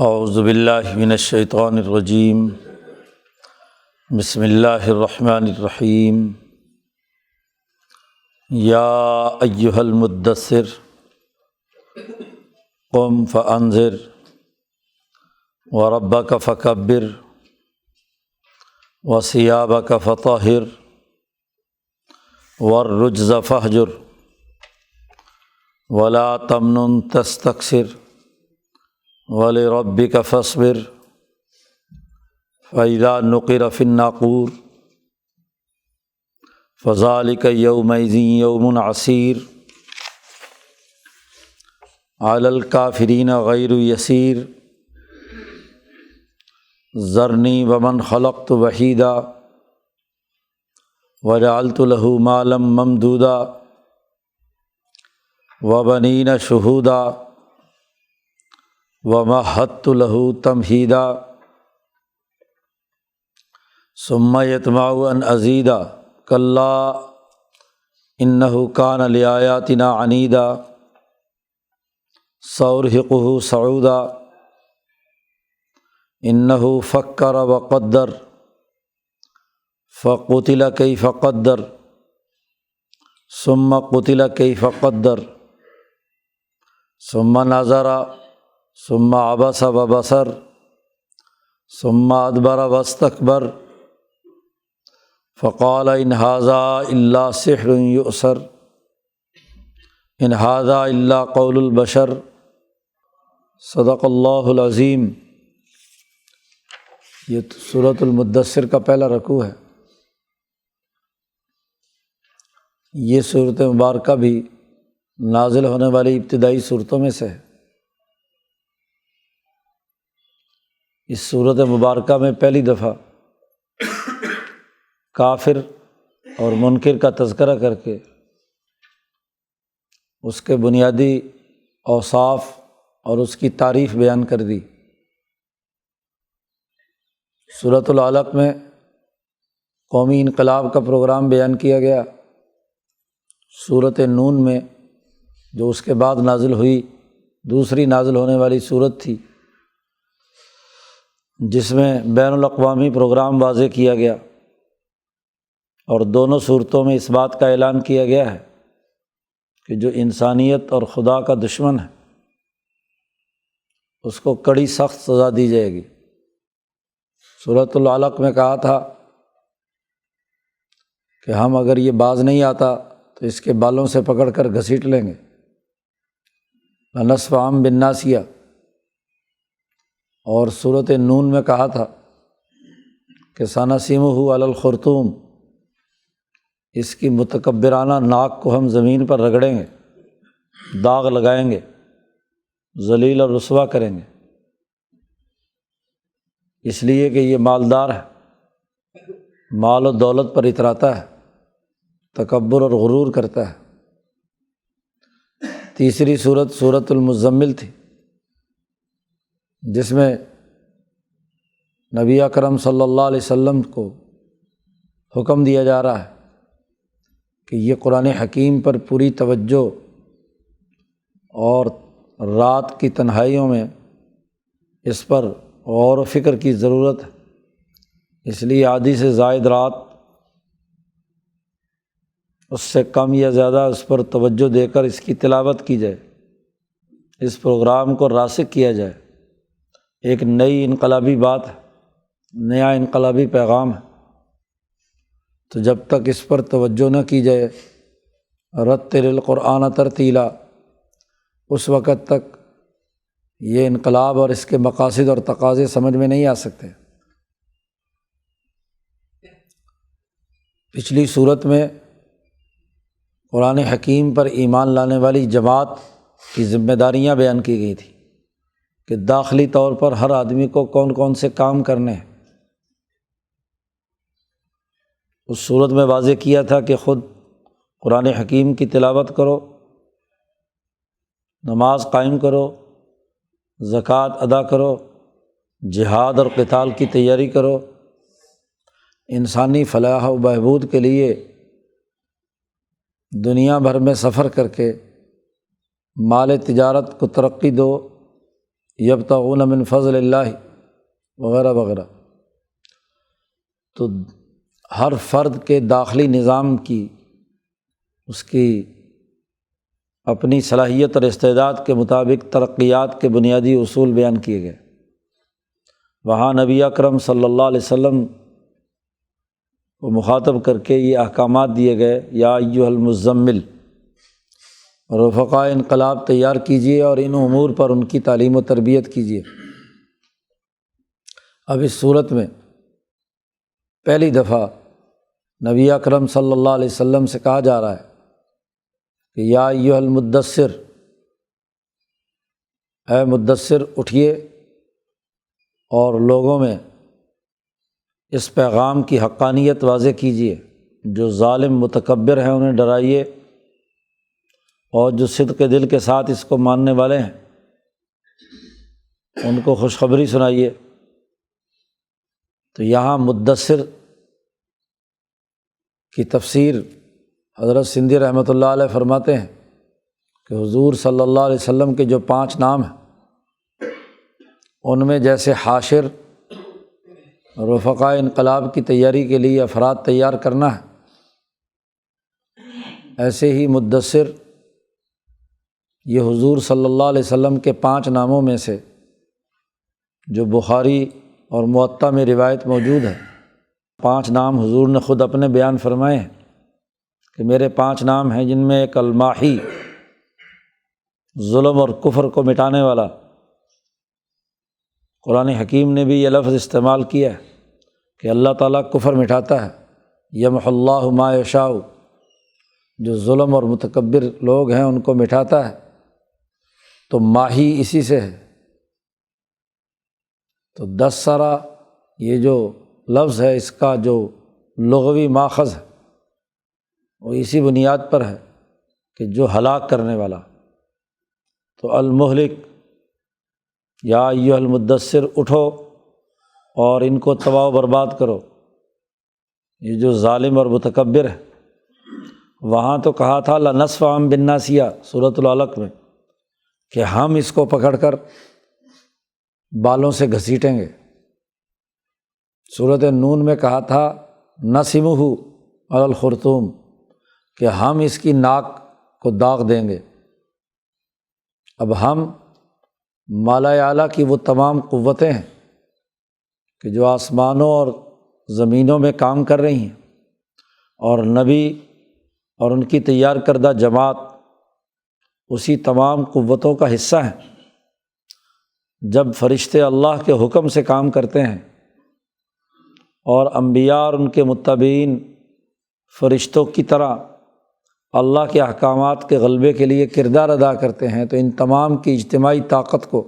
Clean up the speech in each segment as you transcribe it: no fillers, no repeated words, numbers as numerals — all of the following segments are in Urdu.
اعوذ باللہ من الشیطان الرجیم بسم اللہ الرحمن الرحیم یا ایہا المدثر قم فانذر وربک فکبر وثیابک فطہر والرجز فاہجر ولا تمنن تستکثر وَلِرَبِّكَ فَاصْبِرْ فَإِذَا نُقِرَ فِي النَّاقُورِ فَذَلِكَ يَوْمَئِذٍ يَوْمٌ عَسِيرٌ عَلَى الْكَافِرِينَ غَيْرُ يَسِيرٌ ذَرْنِي وَمَنْ خَلَقْتُ وَحِيدًا وَجَعَلْتُ لَهُ مَالًا مَمْدُودًا وَبَنِينَ شُهُودًا وَمَهَّدتُّ لَهُ تَمْهِيدًا ثُمَّ يَطْمَعُ أَنْ أَزِيدَ كَلَّا إِنَّهُ كَانَ لِآيَاتِنَا عَنِيدًا سَأُرْهِقُهُ صَعُودًا إِنَّهُ فَكَّرَ وَقَدَّرَ فَقُتِلَ كَيْفَ قَدَّرَ ثُمَّ قُتِلَ كَيْفَ قَدَّرَ ثُمَّ نَظَرَ ثم عبس وبصر ثم ادبر واستکبر فقال ان ھذا الا سحر یؤثر ان ھذا الا قول البشر صدق اللہ العظیم۔ یہ سورۃ المدثر کا پہلا رکوع ہے۔ یہ سورۃ مبارکہ بھی نازل ہونے والی ابتدائی صورتوں میں سے ہے۔ اس سورۃ مبارکہ میں پہلی دفعہ کافر اور منکر کا تذکرہ کر کے اس کے بنیادی اوصاف اور اس کی تعریف بیان کر دی۔ سورۃ العلق میں قومی انقلاب کا پروگرام بیان کیا گیا۔ سورۃ نون میں جو اس کے بعد نازل ہوئی، دوسری نازل ہونے والی سورت تھی، جس میں بین الاقوامی پروگرام واضح کیا گیا، اور دونوں صورتوں میں اس بات کا اعلان کیا گیا ہے کہ جو انسانیت اور خدا کا دشمن ہے اس کو کڑی سخت سزا دی جائے گی۔ سورۃ العلق میں کہا تھا کہ ہم اگر یہ باز نہیں آتا تو اس کے بالوں سے پکڑ کر گھسیٹ لیں گے۔ لنصفعن بالناصیہ۔ اور سورۃ نون میں کہا تھا کہ سنسمہ علی الخرطوم، اس کی متکبرانہ ناک کو ہم زمین پر رگڑیں گے، داغ لگائیں گے، ذلیل اور رسوا کریں گے، اس لیے کہ یہ مالدار ہے، مال و دولت پر اتراتا ہے، تکبر اور غرور کرتا ہے۔ تیسری سورت سورۃ المزمل تھی، جس میں نبی اکرم صلی اللہ علیہ وسلم کو حکم دیا جا رہا ہے کہ یہ قرآن حکیم پر پوری توجہ اور رات کی تنہائیوں میں اس پر غور و فکر کی ضرورت ہے، اس لیے آدھی سے زائد رات اس سے کم یا زیادہ اس پر توجہ دے کر اس کی تلاوت کی جائے، اس پروگرام کو راسخ کیا جائے۔ ایک نئی انقلابی بات ہے، نیا انقلابی پیغام ہے، تو جب تک اس پر توجہ نہ کی جائے، رتل القرآن ترتیلا، اس وقت تک یہ انقلاب اور اس کے مقاصد اور تقاضے سمجھ میں نہیں آ سکتے۔ پچھلی صورت میں قرآن حکیم پر ایمان لانے والی جماعت کی ذمہ داریاں بیان کی گئی تھیں کہ داخلی طور پر ہر آدمی کو کون کون سے کام کرنے ہیں۔ اس صورت میں واضح کیا تھا کہ خود قرآن حکیم کی تلاوت کرو، نماز قائم کرو، زکوٰۃ ادا کرو، جہاد اور قتال کی تیاری کرو، انسانی فلاح و بہبود کے لیے دنیا بھر میں سفر کر کے مال تجارت کو ترقی دو، یبتغون من فضل اللہ وغیرہ وغیرہ۔ تو ہر فرد کے داخلی نظام کی اس کی اپنی صلاحیت اور استعداد کے مطابق ترقیات کے بنیادی اصول بیان کیے گئے۔ وہاں نبی اکرم صلی اللہ علیہ وسلم کو مخاطب کر کے یہ احکامات دیے گئے، یا ایھا المزمل، رفقاء انقلاب تیار کیجیے اور ان امور پر ان کی تعلیم و تربیت کیجیے۔ اب اس صورت میں پہلی دفعہ نبی اکرم صلی اللہ علیہ وسلم سے کہا جا رہا ہے کہ یا ایھا المدثر، اے مدثر اٹھیے اور لوگوں میں اس پیغام کی حقانیت واضح کیجیے، جو ظالم متکبر ہیں انہیں ڈرائیے، اور جو صدق دل کے ساتھ اس کو ماننے والے ہیں ان کو خوشخبری سنائیے۔ تو یہاں مدثر کی تفسیر حضرت سندھی رحمۃ اللہ علیہ فرماتے ہیں کہ حضور صلی اللہ علیہ وسلم کے جو 5 نام ہیں ان میں جیسے حاشر رفقاء انقلاب کی تیاری کے لیے افراد تیار کرنا ہے، ایسے ہی مدثر یہ حضور صلی اللہ علیہ وسلم کے 5 ناموں میں سے جو بخاری اور موطا میں روایت موجود ہے، 5 نام حضور نے خود اپنے بیان فرمائے ہیں کہ میرے 5 نام ہیں، جن میں ایک الماحی، ظلم اور کفر کو مٹانے والا۔ قرآن حکیم نے بھی یہ لفظ استعمال کیا ہے کہ اللہ تعالیٰ کفر مٹاتا ہے، یمحو اللہ ما یشاء، جو ظلم اور متکبر لوگ ہیں ان کو مٹاتا ہے۔ تو ماہی اسی سے ہے۔ تو 10 سارہ یہ جو لفظ ہے اس کا جو لغوی ماخذ ہے وہ اسی بنیاد پر ہے کہ جو ہلاک کرنے والا۔ تو المہلک، یا ایھا المدثر، اٹھو اور ان کو تباہ و برباد کرو، یہ جو ظالم اور متکبر ہے۔ وہاں تو کہا تھا لنصفعا بالناصیہ سورۃ العلق میں کہ ہم اس کو پکڑ کر بالوں سے گھسیٹیں گے۔ سورۃ نون میں کہا تھا نسمہ علی الخرطوم کہ ہم اس کی ناک کو داغ دیں گے۔ اب ہم مالا اعلیٰ کی وہ تمام قوتیں ہیں کہ جو آسمانوں اور زمینوں میں کام کر رہی ہیں، اور نبی اور ان کی تیار کردہ جماعت اسی تمام قوتوں کا حصہ ہیں۔ جب فرشتے اللہ کے حکم سے کام کرتے ہیں اور انبیاء اور ان کے متبعین فرشتوں کی طرح اللہ کے احکامات کے غلبے کے لیے کردار ادا کرتے ہیں، تو ان تمام کی اجتماعی طاقت کو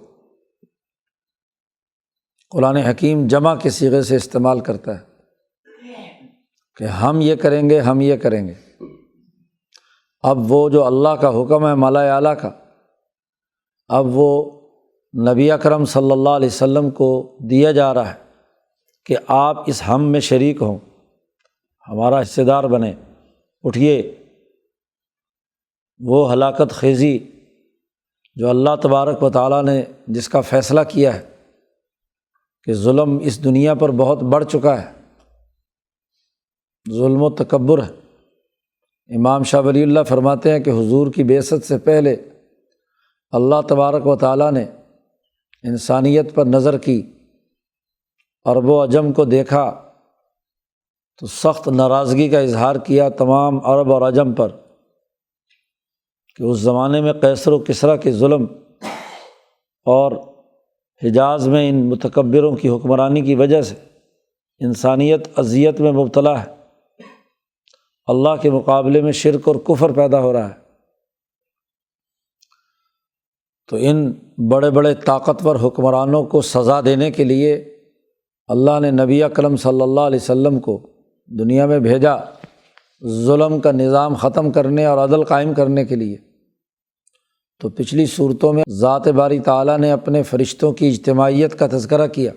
قرآن حکیم جمع کے صیغے سے استعمال کرتا ہے کہ ہم یہ کریں گے، ہم یہ کریں گے۔ اب وہ جو اللہ کا حکم ہے مالا اعلیٰ کا، اب وہ نبی اکرم صلی اللہ علیہ وسلم کو دیا جا رہا ہے کہ آپ اس ہم میں شریک ہوں، ہمارا حصہ دار بنیں، اٹھیے۔ وہ ہلاکت خیزی جو اللہ تبارک و تعالیٰ نے جس کا فیصلہ کیا ہے کہ ظلم اس دنیا پر بہت بڑھ چکا ہے، ظلم و تکبر ہے۔ امام شاہ ولی اللہ فرماتے ہیں کہ حضور کی بعثت سے پہلے اللہ تبارک و تعالیٰ نے انسانیت پر نظر کی، عرب و عجم کو دیکھا تو سخت ناراضگی کا اظہار کیا تمام عرب اور عجم پر کہ اس زمانے میں قیصر و کسریٰ کے ظلم اور حجاز میں ان متکبروں کی حکمرانی کی وجہ سے انسانیت اذیت میں مبتلا ہے، اللہ کے مقابلے میں شرک اور کفر پیدا ہو رہا ہے۔ تو ان بڑے بڑے طاقتور حکمرانوں کو سزا دینے کے لیے اللہ نے نبی اکرم صلی اللہ علیہ وسلم کو دنیا میں بھیجا، ظلم کا نظام ختم کرنے اور عدل قائم کرنے کے لیے۔ تو پچھلی صورتوں میں ذات باری تعالیٰ نے اپنے فرشتوں کی اجتماعیت کا تذکرہ کیا،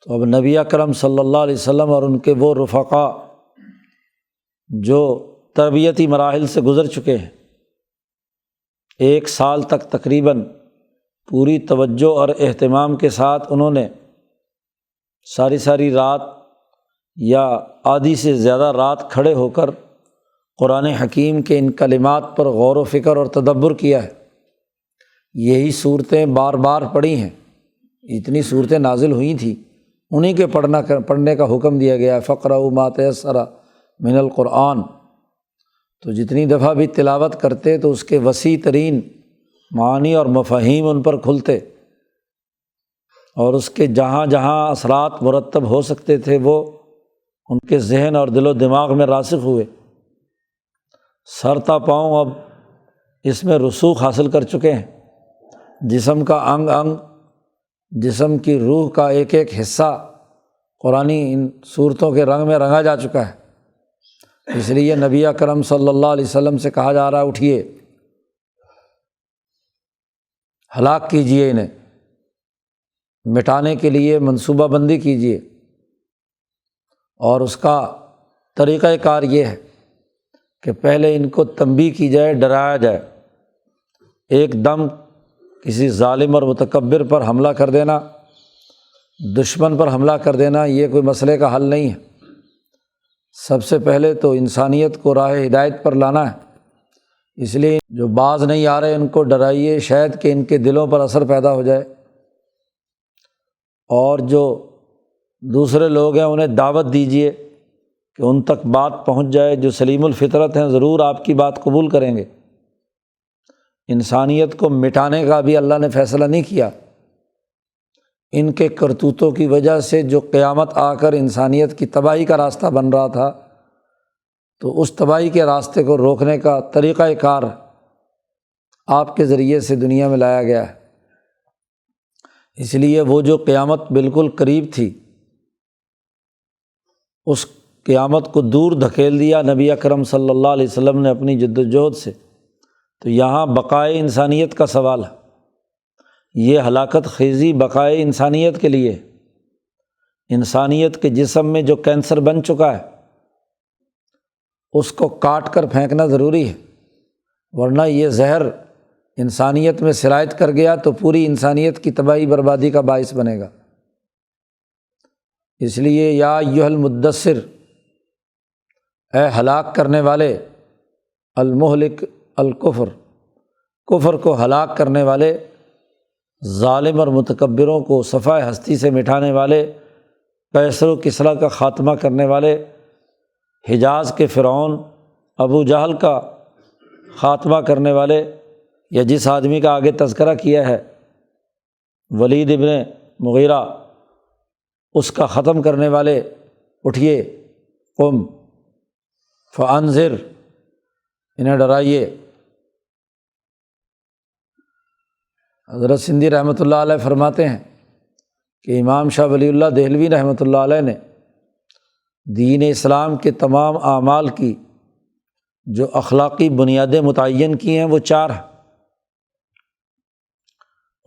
تو اب نبی اکرم صلی اللہ علیہ وسلم اور ان کے وہ رفقا جو تربیتی مراحل سے گزر چکے ہیں، 1 سال تک تقریباً پوری توجہ اور اہتمام کے ساتھ انہوں نے ساری رات یا آدھی سے زیادہ رات کھڑے ہو کر قرآن حکیم کے ان کلمات پر غور و فکر اور تدبر کیا ہے۔ یہی صورتیں بار بار پڑھی ہیں، اتنی صورتیں نازل ہوئی تھیں، انہی کے پڑھنے کا حکم دیا گیا ہے، فقرؤ ما تیسر من القرآن۔ تو جتنی دفعہ بھی تلاوت کرتے تو اس کے وسیع ترین معانی اور مفاہیم ان پر کھلتے، اور اس کے جہاں جہاں اثرات مرتب ہو سکتے تھے وہ ان کے ذہن اور دل و دماغ میں راسخ ہوئے، سر تا پاؤں اب اس میں رسوخ حاصل کر چکے ہیں۔ جسم کا انگ انگ، جسم کی روح کا ایک ایک حصہ قرآنی ان صورتوں کے رنگ میں رنگا جا چکا ہے۔ اس لیے نبی اکرم صلی اللہ علیہ وسلم سے کہا جا رہا ہے، اٹھیے، ہلاک کیجیے، انہیں مٹانے کے لیے منصوبہ بندی کیجیے۔ اور اس کا طریقہ کار یہ ہے کہ پہلے ان کو تنبیہ کی جائے، ڈرایا جائے۔ ایک دم کسی ظالم اور متکبر پر حملہ کر دینا، دشمن پر حملہ کر دینا، یہ کوئی مسئلے کا حل نہیں ہے۔ سب سے پہلے تو انسانیت کو راہ ہدایت پر لانا ہے۔ اس لیے جو باز نہیں آ رہے ان کو ڈرائیے، شاید کہ ان کے دلوں پر اثر پیدا ہو جائے، اور جو دوسرے لوگ ہیں انہیں دعوت دیجیے کہ ان تک بات پہنچ جائے۔ جو سلیم الفطرت ہیں ضرور آپ کی بات قبول کریں گے۔ انسانیت کو مٹانے کا بھی اللہ نے فیصلہ نہیں کیا۔ ان کے کرتوتوں کی وجہ سے جو قیامت آ کر انسانیت کی تباہی کا راستہ بن رہا تھا، تو اس تباہی کے راستے کو روکنے کا طریقہ کار آپ کے ذریعے سے دنیا میں لایا گیا ہے۔ اس لیے وہ جو قیامت بالکل قریب تھی، اس قیامت کو دور دھکیل دیا نبی اکرم صلی اللہ علیہ وسلم نے اپنی جد وجہد سے۔ تو یہاں بقائے انسانیت کا سوال ہے، یہ ہلاکت خیزی بقائے انسانیت کے لیے۔ انسانیت کے جسم میں جو کینسر بن چکا ہے اس کو کاٹ کر پھینکنا ضروری ہے، ورنہ یہ زہر انسانیت میں سرایت کر گیا تو پوری انسانیت کی تباہی بربادی کا باعث بنے گا۔ اس لیے یا ایھا المدثر، اے ہلاک کرنے والے، المہلک الکفر، کفر کو ہلاک کرنے والے، ظالم اور متکبروں کو صفحہ ہستی سے مٹانے والے، قیصر و کسریٰ کا خاتمہ کرنے والے، حجاز کے فرعون ابو جہل کا خاتمہ کرنے والے، یا جس آدمی کا آگے تذکرہ کیا ہے ولید ابن مغیرہ، اس کا ختم کرنے والے، اٹھیے، قم فانذر، انہیں ڈرائیے۔ حضرت سندھی رحمۃ اللہ علیہ فرماتے ہیں کہ امام شاہ ولی اللہ دہلوی رحمۃ اللہ علیہ نے دین اسلام کے تمام اعمال کی جو اخلاقی بنیادیں متعین کی ہیں وہ 4 ہیں۔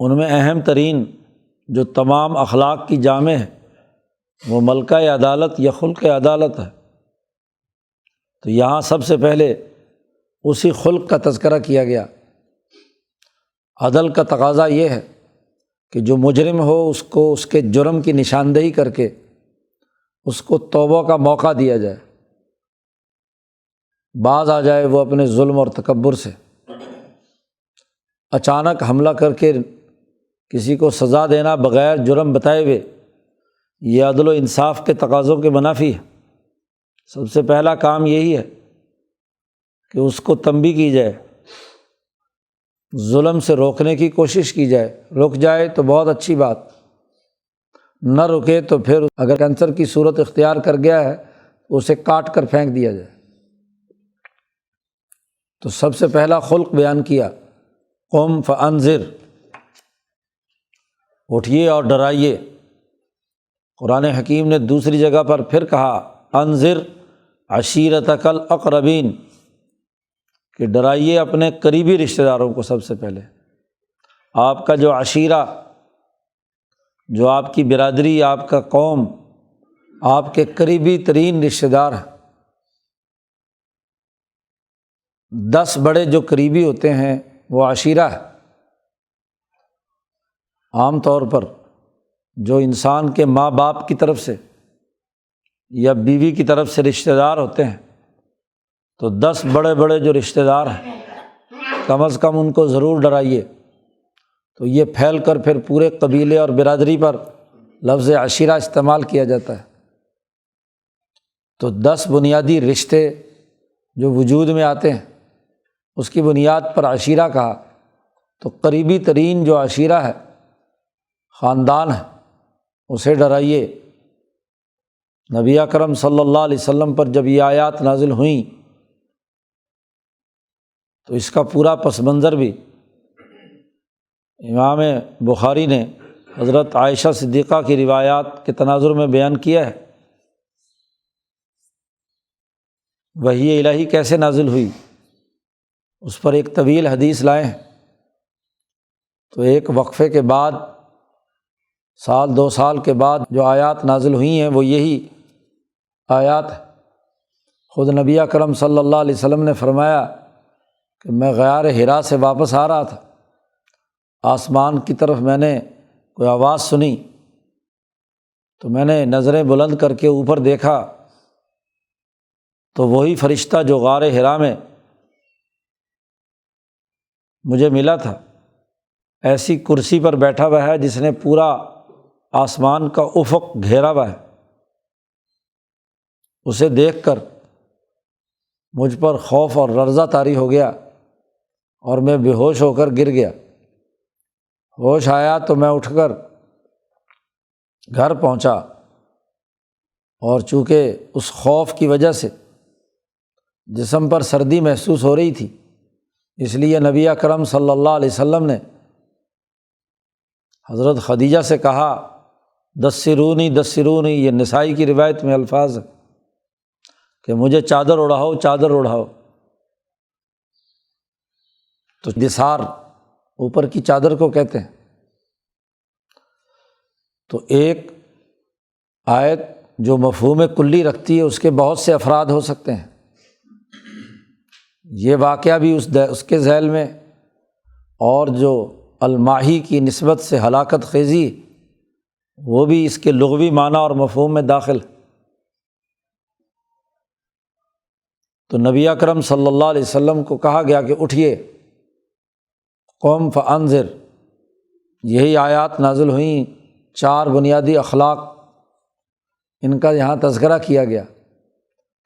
ان میں اہم ترین جو تمام اخلاق کی جامع ہے وہ ملکہ عدالت یا خلق عدالت ہے۔ تو یہاں سب سے پہلے اسی خلق کا تذکرہ کیا گیا۔ عدل کا تقاضا یہ ہے کہ جو مجرم ہو اس کو اس کے جرم کی نشاندہی کر کے اس کو توبہ کا موقع دیا جائے، باز آ جائے وہ اپنے ظلم اور تکبر سے۔ اچانک حملہ کر کے کسی کو سزا دینا بغیر جرم بتائے ہوئے، یہ عدل و انصاف کے تقاضوں کے منافی ہے۔ سب سے پہلا کام یہی ہے کہ اس کو تنبیہ کی جائے، ظلم سے روکنے کی کوشش کی جائے۔ رک جائے تو بہت اچھی بات، نہ رکے تو پھر اگر کینسر کی صورت اختیار کر گیا ہے تو اسے کاٹ کر پھینک دیا جائے۔ تو سب سے پہلا خلق بیان کیا، قم فانذر، اٹھیے اور ڈرائیے۔ قرآن حکیم نے دوسری جگہ پر پھر کہا، انذر عشیرتک الاقربین، کہ ڈرائیے اپنے قریبی رشتہ داروں کو۔ سب سے پہلے آپ کا جو عشیرہ، جو آپ کی برادری، آپ کا قوم، آپ کے قریبی ترین رشتہ دار ہیں، 10 بڑے جو قریبی ہوتے ہیں وہ عشیرہ ہے۔ عام طور پر جو انسان کے ماں باپ کی طرف سے یا بیوی کی طرف سے رشتہ دار ہوتے ہیں تو 10 بڑے بڑے جو رشتہ دار ہیں کم از کم ان کو ضرور ڈرائیے۔ تو یہ پھیل کر پھر پورے قبیلے اور برادری پر لفظ عشیرہ استعمال کیا جاتا ہے۔ تو 10 بنیادی رشتے جو وجود میں آتے ہیں اس کی بنیاد پر عشیرہ کہا۔ تو قریبی ترین جو عشیرہ ہے، خاندان ہے، اسے ڈرائیے۔ نبی اکرم صلی اللہ علیہ وسلم پر جب یہ آیات نازل ہوئیں تو اس کا پورا پس منظر بھی امام بخاری نے حضرت عائشہ صدیقہ کی روایات کے تناظر میں بیان کیا ہے۔ وحی الہی کیسے نازل ہوئی اس پر ایک طویل حدیث لائے ہیں۔ تو ایک وقفے کے بعد 1-2 سال کے بعد جو آیات نازل ہوئی ہیں وہ یہی آیات ہے۔ خود نبی اکرم صلی اللہ علیہ وسلم نے فرمایا کہ میں غار حرا سے واپس آ رہا تھا، آسمان کی طرف میں نے کوئی آواز سنی تو میں نے نظریں بلند کر کے اوپر دیکھا تو وہی فرشتہ جو غار حرا میں مجھے ملا تھا ایسی کرسی پر بیٹھا ہوا ہے جس نے پورا آسمان کا افق گھیرا ہوا ہے۔ اسے دیکھ کر مجھ پر خوف اور لرزہ طاری ہو گیا اور میں بے ہوش ہو کر گر گیا۔ ہوش آیا تو میں اٹھ کر گھر پہنچا اور چونکہ اس خوف کی وجہ سے جسم پر سردی محسوس ہو رہی تھی، اس لیے نبی اکرم صلی اللہ علیہ وسلم نے حضرت خدیجہ سے کہا دثرونی دثرونی، یہ نسائی کی روایت میں الفاظ ہے کہ مجھے چادر اڑاؤ چادر اڑاؤ۔ تو دثار اوپر کی چادر کو کہتے ہیں۔ تو ایک آیت جو مفہوم کلی رکھتی ہے اس کے بہت سے افراد ہو سکتے ہیں۔ یہ واقعہ بھی اس کے ذیل میں، اور جو الماحی کی نسبت سے ہلاکت خیزی وہ بھی اس کے لغوی معنی اور مفہوم میں داخل۔ تو نبی اکرم صلی اللہ علیہ وسلم کو کہا گیا کہ اٹھیے، قم فانذر، یہی آیات نازل ہوئیں۔ 4 بنیادی اخلاق ان کا یہاں تذکرہ کیا گیا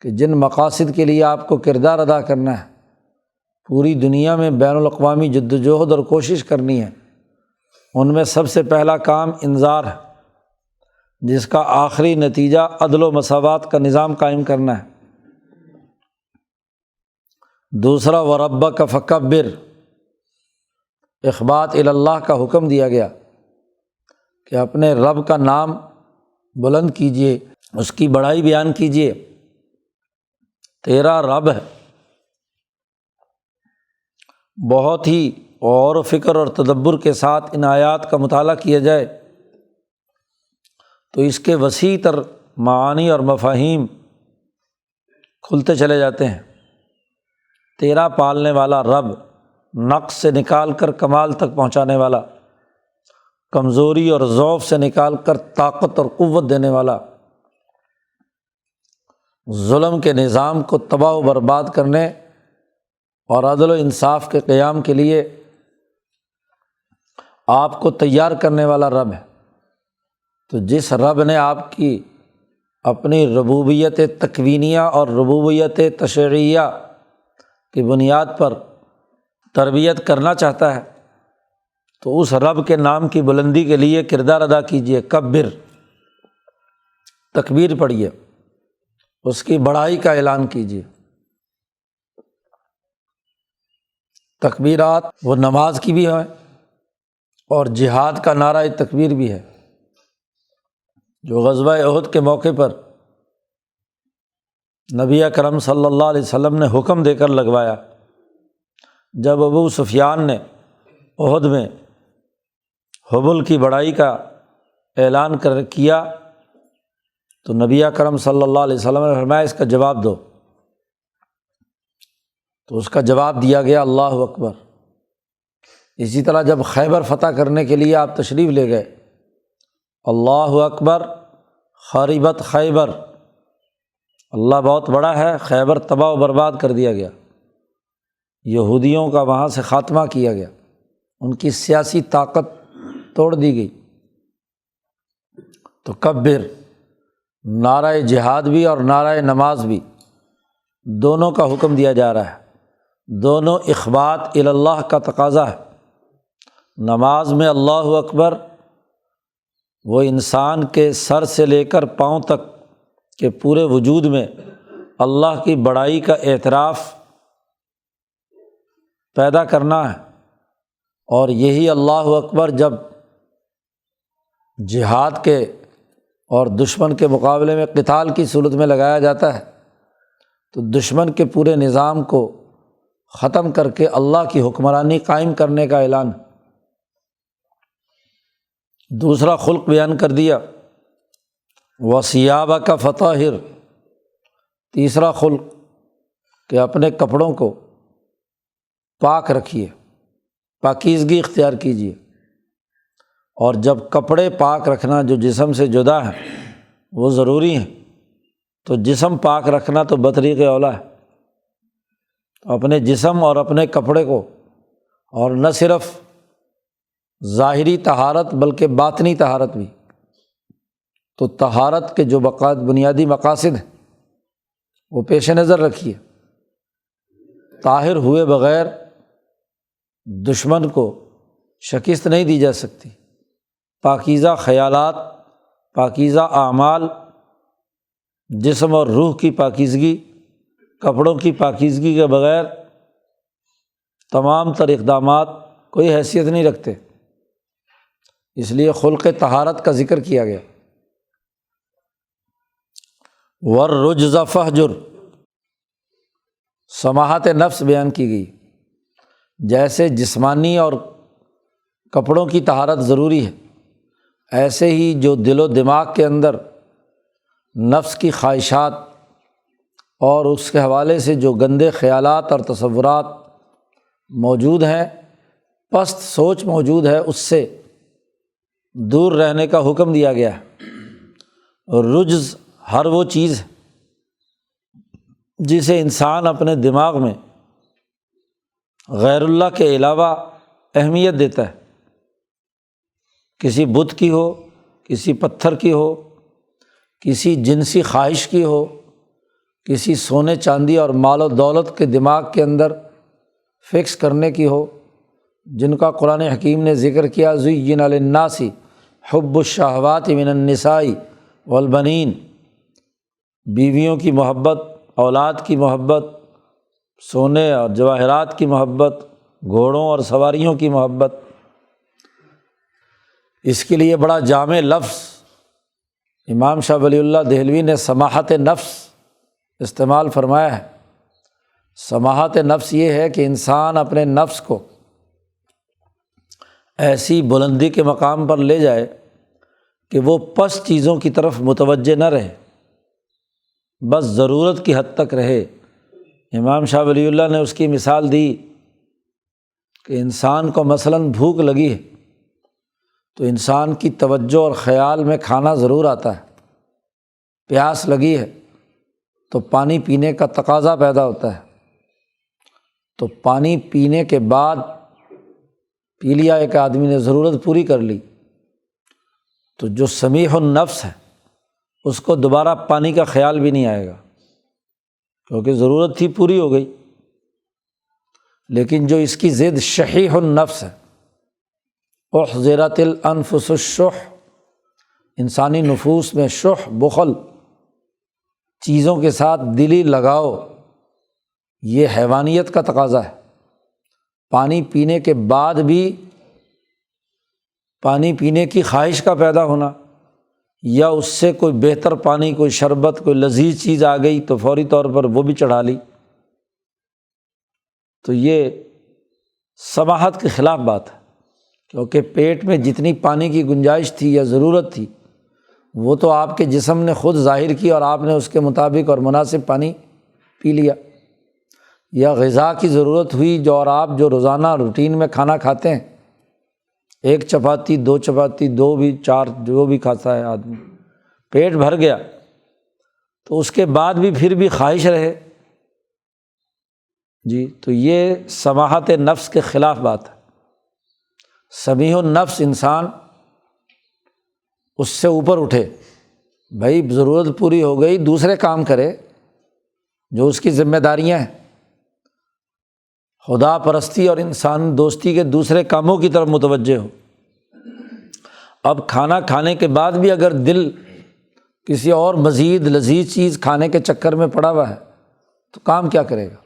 کہ جن مقاصد کے لیے آپ کو کردار ادا کرنا ہے، پوری دنیا میں بین الاقوامی جد و جہد اور کوشش کرنی ہے، ان میں سب سے پہلا کام انذار ہے، جس کا آخری نتیجہ عدل و مساوات کا نظام قائم کرنا ہے۔ دوسرا وربک فکبر، اخبات الی اللہ کا حکم دیا گیا کہ اپنے رب کا نام بلند کیجیے، اس کی بڑائی بیان کیجیے، تیرا رب ہے۔ بہت ہی غور و فکر اور تدبر کے ساتھ ان آیات کا مطالعہ کیا جائے تو اس کے وسیع تر معانی اور مفاہیم کھلتے چلے جاتے ہیں۔ تیرا پالنے والا رب، نقص سے نکال کر کمال تک پہنچانے والا، کمزوری اور ضعف سے نکال کر طاقت اور قوت دینے والا، ظلم کے نظام کو تباہ و برباد کرنے اور عدل و انصاف کے قیام کے لیے آپ کو تیار کرنے والا رب ہے۔ تو جس رب نے آپ کی اپنی ربوبیت تکوینیہ اور ربوبیت تشریعیہ کی بنیاد پر تربیت کرنا چاہتا ہے تو اس رب کے نام کی بلندی کے لیے کردار ادا کیجیے۔ کبر، تکبیر پڑھیے، اس کی بڑائی کا اعلان کیجیے۔ تکبیرات وہ نماز کی بھی ہیں اور جہاد کا نعرہ تکبیر بھی ہے، جو غزوہ احد کے موقع پر نبی اکرم صلی اللہ علیہ وسلم نے حکم دے کر لگوایا۔ جب ابو سفیان نے احد میں حبل کی بڑائی کا اعلان کیا تو نبی اکرم صلی اللہ علیہ وسلم نے فرمایا اس کا جواب دو۔ تو اس کا جواب دیا گیا، اللہ اکبر۔ اسی طرح جب خیبر فتح کرنے کے لیے آپ تشریف لے گئے، اللہ اکبر، خربت خیبر، اللہ بہت بڑا ہے، خیبر تباہ و برباد کر دیا گیا، یہودیوں کا وہاں سے خاتمہ کیا گیا، ان کی سیاسی طاقت توڑ دی گئی۔ تو کبر، نعرہ جہاد بھی اور نعرہ نماز بھی، دونوں کا حکم دیا جا رہا ہے، دونوں اخبات الی اللہ کا تقاضا ہے۔ نماز میں اللہ اکبر وہ انسان کے سر سے لے کر پاؤں تک کہ پورے وجود میں اللہ کی بڑائی کا اعتراف پیدا کرنا ہے، اور یہی اللہ اکبر جب جہاد کے اور دشمن کے مقابلے میں قتال کی صورت میں لگایا جاتا ہے تو دشمن کے پورے نظام کو ختم کر کے اللہ کی حکمرانی قائم کرنے کا اعلان۔ دوسرا خلق بیان کر دیا، وَثِيَابَكَ فَطَہِّرْ، تیسرا خلق کہ اپنے کپڑوں کو پاک رکھیے، پاکیزگی اختیار کیجیے۔ اور جب کپڑے پاک رکھنا جو جسم سے جدا ہے وہ ضروری ہیں، تو جسم پاک رکھنا تو بطریق اولیٰ ہے۔ اپنے جسم اور اپنے کپڑے کو، اور نہ صرف ظاہری طہارت بلکہ باطنی طہارت بھی، تو طہارت کے جو بنیادی مقاصد ہیں وہ پیش نظر رکھیے۔ طاہر ہوئے بغیر دشمن کو شکست نہیں دی جا سکتی۔ پاکیزہ خیالات، پاکیزہ اعمال، جسم اور روح کی پاکیزگی، کپڑوں کی پاکیزگی کے بغیر تمام تر اقدامات کوئی حیثیت نہیں رکھتے۔ اس لیے خلق طہارت کا ذکر کیا گیا۔ وَالرُّجْزَ فَاہْجُرْ، سماحت نفس بیان کی گئی۔ جیسے جسمانی اور کپڑوں کی طہارت ضروری ہے، ایسے ہی جو دل و دماغ کے اندر نفس کی خواہشات اور اس کے حوالے سے جو گندے خیالات اور تصورات موجود ہیں، پست سوچ موجود ہے، اس سے دور رہنے کا حکم دیا گیا ہے۔ رجز ہر وہ چیز ہے جسے انسان اپنے دماغ میں غیر اللہ کے علاوہ اہمیت دیتا ہے، کسی بت کی ہو، کسی پتھر کی ہو، کسی جنسی خواہش کی ہو، کسی سونے چاندی اور مال و دولت کے دماغ کے اندر فکس کرنے کی ہو، جن کا قرآن حکیم نے ذکر کیا، زُيِّنَ لِلنَّاسِ حُبُّ الشَّهَوَاتِ مِنَ النِّسَاءِ وَالْبَنِينَ، بیویوں کی محبت، اولاد کی محبت، سونے اور جواہرات کی محبت، گھوڑوں اور سواریوں کی محبت۔ اس کے لیے بڑا جامع لفظ امام شاہ ولی اللہ دہلوی نے سماحت نفس استعمال فرمایا ہے۔ سماحت نفس یہ ہے کہ انسان اپنے نفس کو ایسی بلندی کے مقام پر لے جائے کہ وہ پست چیزوں کی طرف متوجہ نہ رہے، بس ضرورت کی حد تک رہے۔ امام شاہ ولی اللہ نے اس کی مثال دی کہ انسان کو مثلاً بھوک لگی ہے تو انسان کی توجہ اور خیال میں کھانا ضرور آتا ہے، پیاس لگی ہے تو پانی پینے کا تقاضا پیدا ہوتا ہے، تو پانی پینے کے بعد پی لیا ایک آدمی نے، ضرورت پوری کر لی، تو جو سمیح النفس ہے اس کو دوبارہ پانی کا خیال بھی نہیں آئے گا، کیونکہ ضرورت تھی پوری ہو گئی۔ لیکن جو اس کی ضد شحیح النفس ہے، احضرت الانفس الشح، انسانی نفوس میں شح، بخل، چیزوں کے ساتھ دلی لگاؤ، یہ حیوانیت کا تقاضا ہے۔ پانی پینے کے بعد بھی پانی پینے کی خواہش کا پیدا ہونا، یا اس سے کوئی بہتر پانی، کوئی شربت، کوئی لذیذ چیز آ گئی تو فوری طور پر وہ بھی چڑھا لی، تو یہ سماحت کے خلاف بات ہے، کیونکہ پیٹ میں جتنی پانی کی گنجائش تھی یا ضرورت تھی وہ تو آپ کے جسم نے خود ظاہر کی اور آپ نے اس کے مطابق اور مناسب پانی پی لیا۔ یا غذا کی ضرورت ہوئی اور آپ جو روزانہ روٹین میں کھانا کھاتے ہیں، 1 چپاتی 2 چپاتی 2 بھی 4 جو بھی کھاتا ہے آدمی، پیٹ بھر گیا تو اس کے بعد بھی پھر بھی خواہش رہے جی، تو یہ سماحت نفس کے خلاف بات ہے۔ سمیح النفس انسان اس سے اوپر اٹھے، بھائی ضرورت پوری ہو گئی، دوسرے کام کرے جو اس کی ذمہ داریاں ہیں، خدا پرستی اور انسان دوستی کے دوسرے کاموں کی طرف متوجہ ہو۔ اب کھانا کھانے کے بعد بھی اگر دل کسی اور مزید لذیذ چیز کھانے کے چکر میں پڑا ہوا ہے تو کام کیا کرے گا؟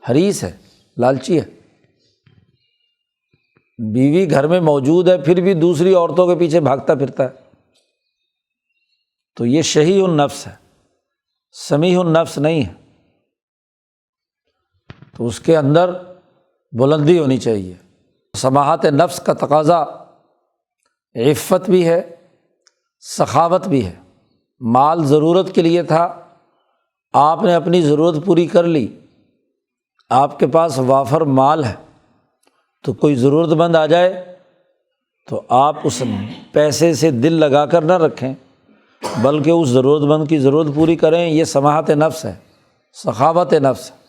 حریص ہے، لالچی ہے۔ بیوی گھر میں موجود ہے پھر بھی دوسری عورتوں کے پیچھے بھاگتا پھرتا ہے، تو یہ شحیح النفس ہے، سمیح النفس نہیں ہے۔ تو اس کے اندر بلندی ہونی چاہیے۔ سماحت نفس کا تقاضا عفت بھی ہے، سخاوت بھی ہے۔ مال ضرورت کے لیے تھا، آپ نے اپنی ضرورت پوری کر لی، آپ کے پاس وافر مال ہے، تو کوئی ضرورت مند آ جائے تو آپ اس پیسے سے دل لگا کر نہ رکھیں، بلکہ اس ضرورت مند کی ضرورت پوری کریں۔ یہ سماحت نفس ہے، سخاوت نفس ہے۔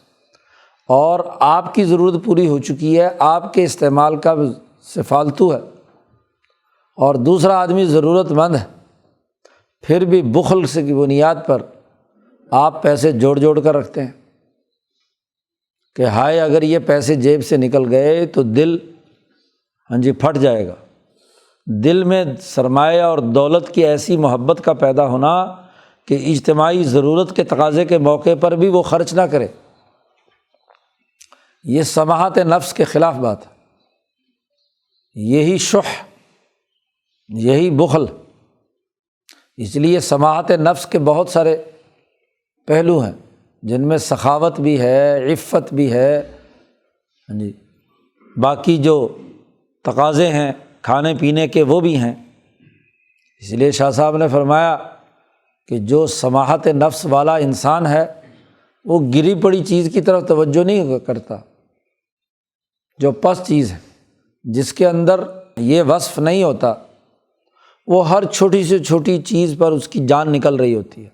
اور آپ کی ضرورت پوری ہو چکی ہے، آپ کے استعمال کا سے فالتو ہے، اور دوسرا آدمی ضرورت مند ہے، پھر بھی بخل سے کی بنیاد پر آپ پیسے جوڑ جوڑ کر رکھتے ہیں کہ ہائے اگر یہ پیسے جیب سے نکل گئے تو دل پھٹ جائے گا۔ دل میں سرمایہ اور دولت کی ایسی محبت کا پیدا ہونا کہ اجتماعی ضرورت کے تقاضے کے موقع پر بھی وہ خرچ نہ کرے، یہ سماحت نفس کے خلاف بات ہے۔ یہی شح، یہی بخل۔ اس لیے سماحت نفس کے بہت سارے پہلو ہیں جن میں سخاوت بھی ہے، عفت بھی ہے، باقی جو تقاضے ہیں کھانے پینے کے وہ بھی ہیں۔ اس لیے شاہ صاحب نے فرمایا کہ جو سماحت نفس والا انسان ہے وہ گری پڑی چیز کی طرف توجہ نہیں کرتا، جو پست چیز ہے، جس کے اندر یہ وصف نہیں ہوتا، وہ ہر چھوٹی سے چھوٹی چیز پر اس کی جان نکل رہی ہوتی ہے۔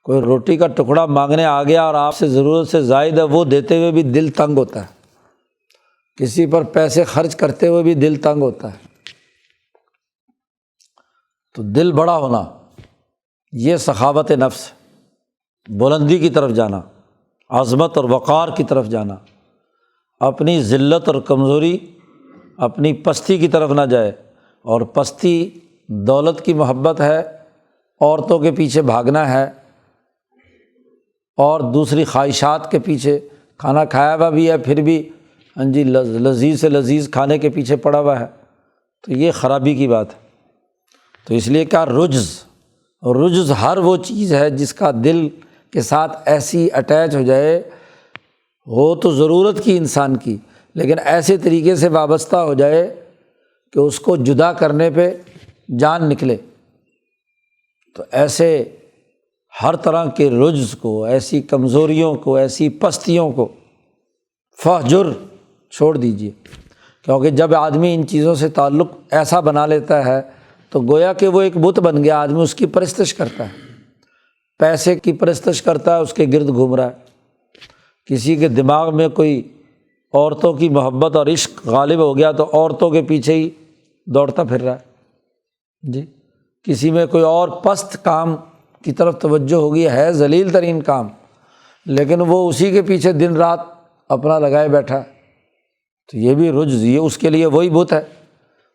کوئی روٹی کا ٹکڑا مانگنے آ گیا اور آپ سے ضرورت سے زائد ہے، وہ دیتے ہوئے بھی دل تنگ ہوتا ہے، کسی پر پیسے خرچ کرتے ہوئے بھی دل تنگ ہوتا ہے۔ تو دل بڑا ہونا یہ سخاوت نفس، بلندی کی طرف جانا، عظمت اور وقار کی طرف جانا، اپنی ذلت اور کمزوری، اپنی پستی کی طرف نہ جائے۔ اور پستی دولت کی محبت ہے، عورتوں کے پیچھے بھاگنا ہے، اور دوسری خواہشات کے پیچھے، کھانا کھایا ہوا بھی ہے پھر بھی لذیذ سے لذیذ کھانے کے پیچھے پڑا ہوا ہے، تو یہ خرابی کی بات ہے۔ تو اس لیے کہا رجز، اور رجز ہر وہ چیز ہے جس کا دل کے ساتھ ایسی اٹیچ ہو جائے، ہو تو ضرورت کی انسان کی، لیکن ایسے طریقے سے وابستہ ہو جائے کہ اس کو جدا کرنے پہ جان نکلے۔ تو ایسے ہر طرح کے رجز کو، ایسی کمزوریوں کو، ایسی پستیوں کو فہجر چھوڑ دیجیے، کیونکہ جب آدمی ان چیزوں سے تعلق ایسا بنا لیتا ہے تو گویا کہ وہ ایک بت بن گیا، آدمی اس کی پرستش کرتا ہے، پیسے کی پرستش کرتا ہے، اس کے گرد گھوم رہا ہے۔ کسی کے دماغ میں کوئی عورتوں کی محبت اور عشق غالب ہو گیا تو عورتوں کے پیچھے ہی دوڑتا پھر رہا ہے جی۔ کسی میں کوئی اور پست کام کی طرف توجہ ہو گئی ہے، ذلیل ترین کام، لیکن وہ اسی کے پیچھے دن رات اپنا لگائے بیٹھا، تو یہ بھی رجز، یہ اس کے لیے وہی بت ہے۔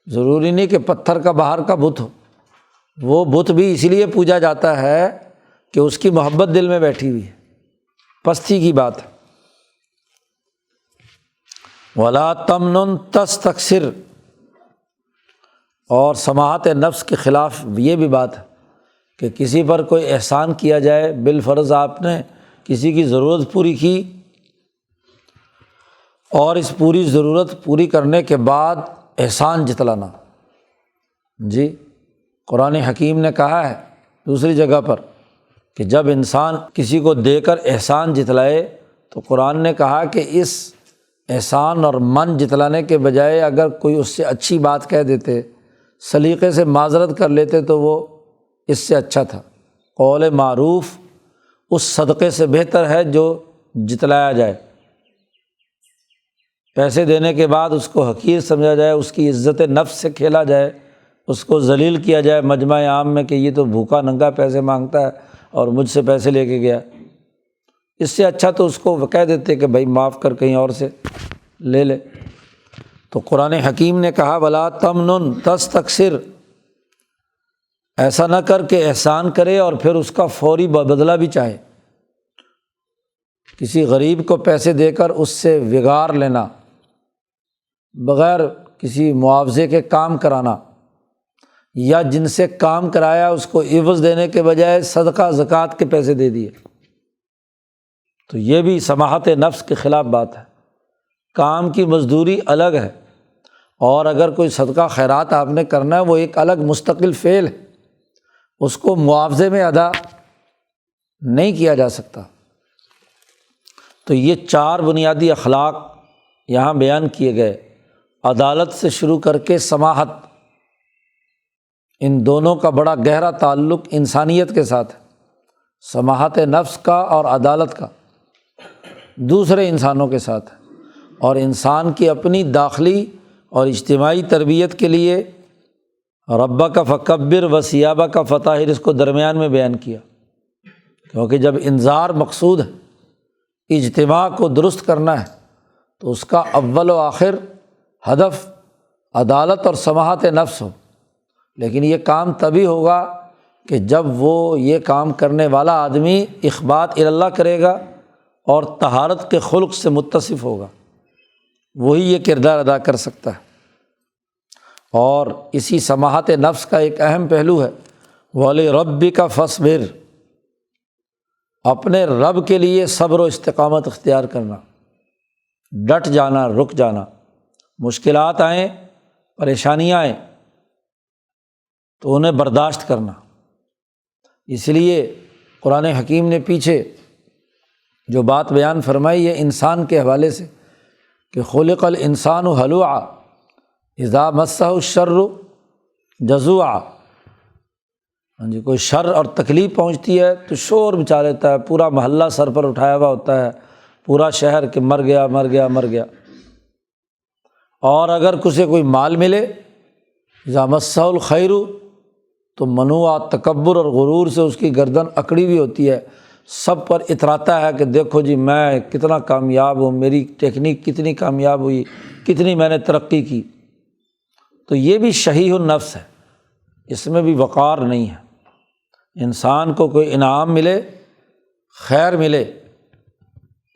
ضروری نہیں کہ پتھر کا باہر کا بت ہو، وہ بت بھی اسی لیے پوجا جاتا ہے کہ اس کی محبت دل میں بیٹھی ہوئی ہے، پستی کی بات ہے۔ وَلَا تَمْنُن تَسْتَكْثِرْ، اور سماحت نفس کے خلاف یہ بھی بات ہے کہ کسی پر کوئی احسان کیا جائے، بالفرض آپ نے کسی کی ضرورت پوری کی، اور اس پوری ضرورت پوری کرنے کے بعد احسان جتلانا جی۔ قرآن حکیم نے کہا ہے دوسری جگہ پر کہ جب انسان کسی کو دے کر احسان جتلائے تو قرآن نے کہا کہ اس احسان اور من جتلانے کے بجائے اگر کوئی اس سے اچھی بات کہہ دیتے، سلیقے سے معذرت کر لیتے تو وہ اس سے اچھا تھا۔ قول معروف اس صدقے سے بہتر ہے جو جتلایا جائے۔ پیسے دینے کے بعد اس کو حقیر سمجھا جائے، اس کی عزت نفس سے کھیلا جائے، اس کو ذلیل کیا جائے مجمع عام میں کہ یہ تو بھوکا ننگا پیسے مانگتا ہے اور مجھ سے پیسے لے کے گیا۔ اس سے اچھا تو اس کو کہہ دیتے کہ بھائی معاف کر کہیں اور سے لے لے۔ تو قرآن حکیم نے کہا ولا تمنن تستکثر، ایسا نہ کر کہ احسان کرے اور پھر اس کا فوری بدلہ بھی چاہے۔ کسی غریب کو پیسے دے کر اس سے وگار لینا، بغیر کسی معاوضے کے کام کرانا، یا جن سے کام کرایا اس کو عوض دینے کے بجائے صدقہ زکوٰۃ کے پیسے دے دیے، تو یہ بھی سماحت نفس کے خلاف بات ہے۔ کام کی مزدوری الگ ہے، اور اگر کوئی صدقہ خیرات آپ نے کرنا ہے وہ ایک الگ مستقل فعل ہے، اس کو معاوضے میں ادا نہیں کیا جا سکتا۔ تو یہ 4 بنیادی اخلاق یہاں بیان کیے گئے، عدالت سے شروع کر کے سماحت، ان دونوں کا بڑا گہرا تعلق انسانیت کے ساتھ ہے، سماحت نفس کا اور عدالت کا دوسرے انسانوں کے ساتھ ہے۔ اور انسان کی اپنی داخلی اور اجتماعی تربیت کے لیے ربک فکبر و ثیابک فطہر، اس کو درمیان میں بیان کیا، کیونکہ جب انذار مقصود ہے، اجتماع کو درست کرنا ہے، تو اس کا اول و آخر ہدف عدالت اور سماحت نفس ہو۔ لیکن یہ کام تبھی ہوگا کہ جب وہ یہ کام کرنے والا آدمی اخبات اللہ کرے گا اور طہارت کے خلق سے متصف ہوگا، وہی یہ کردار ادا کر سکتا ہے۔ اور اسی سماحت نفس کا ایک اہم پہلو ہے وَلِرَبِّكَ فَاصْبِرْ، اپنے رب کے لیے صبر و استقامت اختیار کرنا، ڈٹ جانا، رک جانا، مشکلات آئیں، پریشانیاں آئیں تو انہیں برداشت کرنا۔ اس لیے قرآن حکیم نے پیچھے جو بات بیان فرمائی ہے انسان کے حوالے سے کہ خلق الانسان ہلوعا اذا مسہ الشر جزوعا، جی کوئی شر اور تکلیف پہنچتی ہے تو شور مچا لیتا ہے، پورا محلہ سر پر اٹھایا ہوا ہوتا ہے، پورا شہر کہ مر گیا مر گیا مر گیا۔ اور اگر کسی کوئی مال ملے اذا مسہ الخیر تو منوع تکبر اور غرور سے اس کی گردن اکڑی ہوئی ہوتی ہے، سب پر اتراتا ہے کہ دیکھو جی میں کتنا کامیاب ہوں، میری ٹیکنیک کتنی کامیاب ہوئی، کتنی میں نے ترقی کی۔ تو یہ بھی شحیح النفس ہے، اس میں بھی وقار نہیں ہے۔ انسان کو کوئی انعام ملے، خیر ملے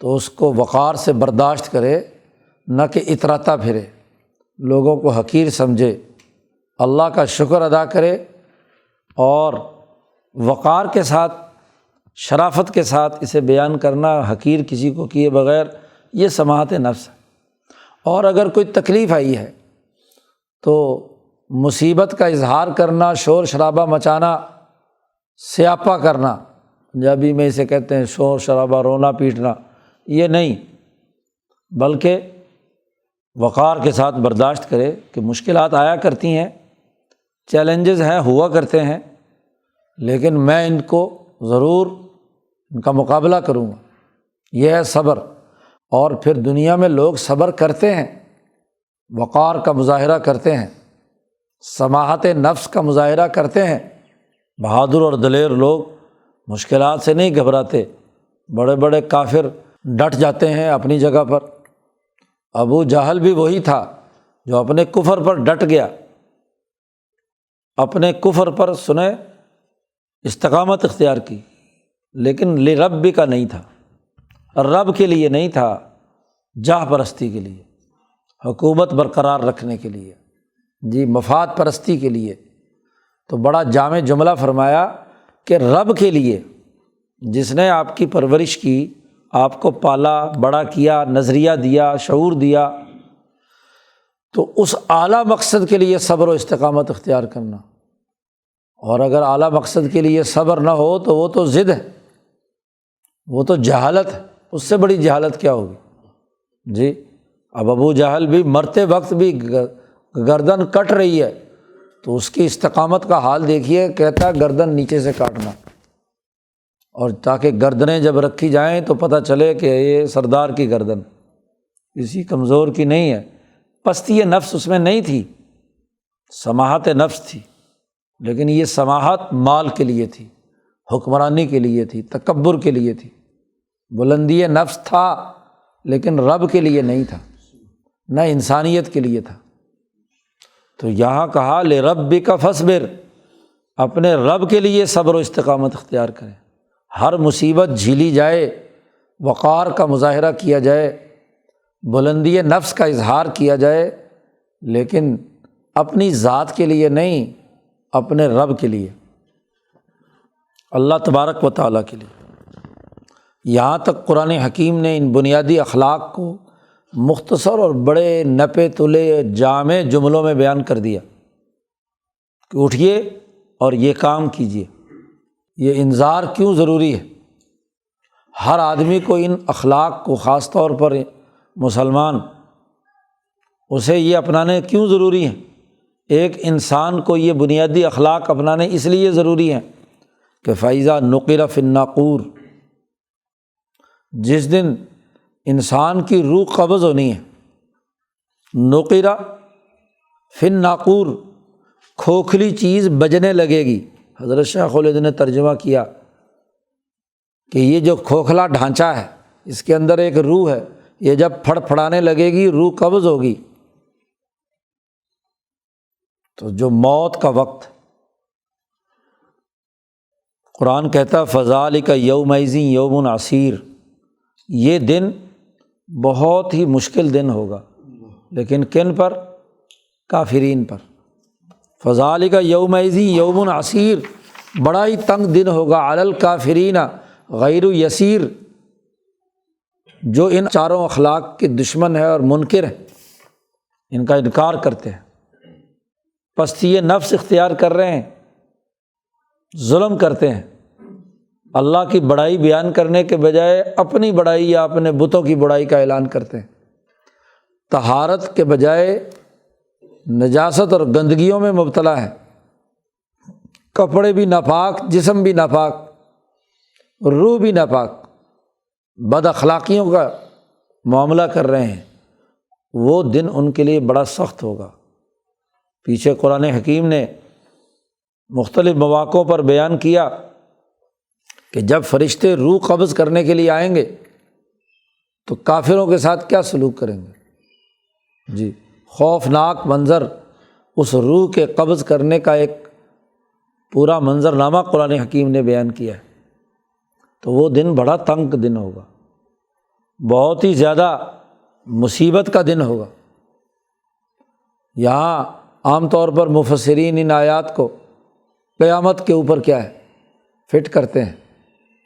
تو اس کو وقار سے برداشت کرے، نہ کہ اتراتا پھرے، لوگوں کو حقیر سمجھے، اللہ کا شکر ادا کرے اور وقار کے ساتھ، شرافت کے ساتھ اسے بیان کرنا، حقیر کسی کو کیے بغیر، یہ سماحت نفس ہے۔ اور اگر کوئی تکلیف آئی ہے تو مصیبت کا اظہار کرنا، شور شرابہ مچانا، سیاپا کرنا، پنجابی میں اسے کہتے ہیں شور شرابہ، رونا پیٹنا، یہ نہیں، بلکہ وقار کے ساتھ برداشت کرے کہ مشکلات آیا کرتی ہیں، چیلنجز ہیں، ہوا کرتے ہیں، لیکن میں ان کو ضرور ان کا مقابلہ کروں گا۔ یہ ہے صبر۔ اور پھر دنیا میں لوگ صبر کرتے ہیں، وقار کا مظاہرہ کرتے ہیں، سماحت نفس کا مظاہرہ کرتے ہیں۔ بہادر اور دلیر لوگ مشکلات سے نہیں گھبراتے، بڑے بڑے کافر ڈٹ جاتے ہیں اپنی جگہ پر۔ ابو جہل بھی وہی تھا جو اپنے کفر پر ڈٹ گیا، اپنے کفر پر سنے استقامت اختیار کی، لیکن لرب کا نہیں تھا، رب کے لیے نہیں تھا، جاہ پرستی کے لیے، حکومت برقرار رکھنے کے لیے، جی مفاد پرستی کے لیے۔ تو بڑا جامع جملہ فرمایا کہ رب کے لیے، جس نے آپ کی پرورش کی، آپ کو پالا بڑا کیا، نظریہ دیا، شعور دیا، تو اس اعلیٰ مقصد کے لیے صبر و استقامت اختیار کرنا۔ اور اگر اعلیٰ مقصد کے لیے صبر نہ ہو تو وہ تو ضد ہے، وہ تو جہالت ہے، اس سے بڑی جہالت کیا ہوگی جی۔ اب ابو جہل بھی مرتے وقت بھی گردن کٹ رہی ہے تو اس کی استقامت کا حال دیکھیے، کہتا ہے گردن نیچے سے کاٹنا، اور تاکہ گردنیں جب رکھی جائیں تو پتہ چلے کہ یہ سردار کی گردن کسی کمزور کی نہیں ہے۔ پستی نفس اس میں نہیں تھی، سماحت نفس تھی، لیکن یہ سماحت مال کے لیے تھی، حکمرانی کے لیے تھی، تکبر کے لیے تھی۔ بلندی نفس تھا لیکن رب کے لیے نہیں تھا، نہ انسانیت کے لیے تھا۔ تو یہاں کہا لربک فاصبر، اپنے رب کے لیے صبر و استقامت اختیار کریں۔ ہر مصیبت جھیلی جائے، وقار کا مظاہرہ کیا جائے، بلندی نفس کا اظہار کیا جائے، لیکن اپنی ذات کے لیے نہیں، اپنے رب کے لیے، اللہ تبارک و تعالیٰ کے لیے۔ یہاں تک قرآن حکیم نے ان بنیادی اخلاق کو مختصر اور بڑے نپے تلے جامع جملوں میں بیان کر دیا کہ اٹھیے اور یہ کام کیجیے۔ یہ انذار کیوں ضروری ہے؟ ہر آدمی کو ان اخلاق کو، خاص طور پر مسلمان، اسے یہ اپنانے کیوں ضروری ہیں؟ ایک انسان کو یہ بنیادی اخلاق اپنانے اس لیے ضروری ہیں کہ فَإِذَا نُقِرَ فِي النَّاقُورِ، جس دن انسان کی روح قبض ہونی ہے، نقرہ فی الناقور، کھوکھلی چیز بجنے لگے گی۔ حضرت شیخ خالد نے ترجمہ کیا کہ یہ جو کھوکھلا ڈھانچہ ہے، اس کے اندر ایک روح ہے، یہ جب پھڑ پھڑانے لگے گی، روح قبض ہوگی، تو جو موت کا وقت، قرآن کہتا ہے فذالک یومئذ یوم عسیر، یہ دن بہت ہی مشکل دن ہوگا، لیکن کن پر؟ کافرین پر۔ فذالک یومئذ یوم عسیر، بڑا ہی تنگ دن ہوگا، علی الکافرین غیر یسیر، جو ان چاروں اخلاق کے دشمن ہے اور منکر ہیں، ان کا انکار کرتے ہیں، پستی نفس اختیار کر رہے ہیں، ظلم کرتے ہیں، اللہ کی بڑائی بیان کرنے کے بجائے اپنی بڑائی یا اپنے بتوں کی بڑائی کا اعلان کرتے ہیں، طہارت کے بجائے نجاست اور گندگیوں میں مبتلا ہے، کپڑے بھی ناپاک، جسم بھی ناپاک، روح بھی ناپاک، بد اخلاقیوں کا معاملہ کر رہے ہیں۔ وہ دن ان کے لیے بڑا سخت ہوگا۔ پیچھے قرآن حکیم نے مختلف مواقعوں پر بیان کیا کہ جب فرشتے روح قبض کرنے کے لیے آئیں گے تو کافروں کے ساتھ کیا سلوک کریں گے جی۔ خوفناک منظر، اس روح کے قبض کرنے کا ایک پورا منظرنامہ قرآن حکیم نے بیان کیا ہے۔ تو وہ دن بڑا تنگ دن ہوگا، بہت ہی زیادہ مصیبت کا دن ہوگا۔ یہاں عام طور پر مفسرین ان آیات کو قیامت کے اوپر کیا ہے فٹ کرتے ہیں۔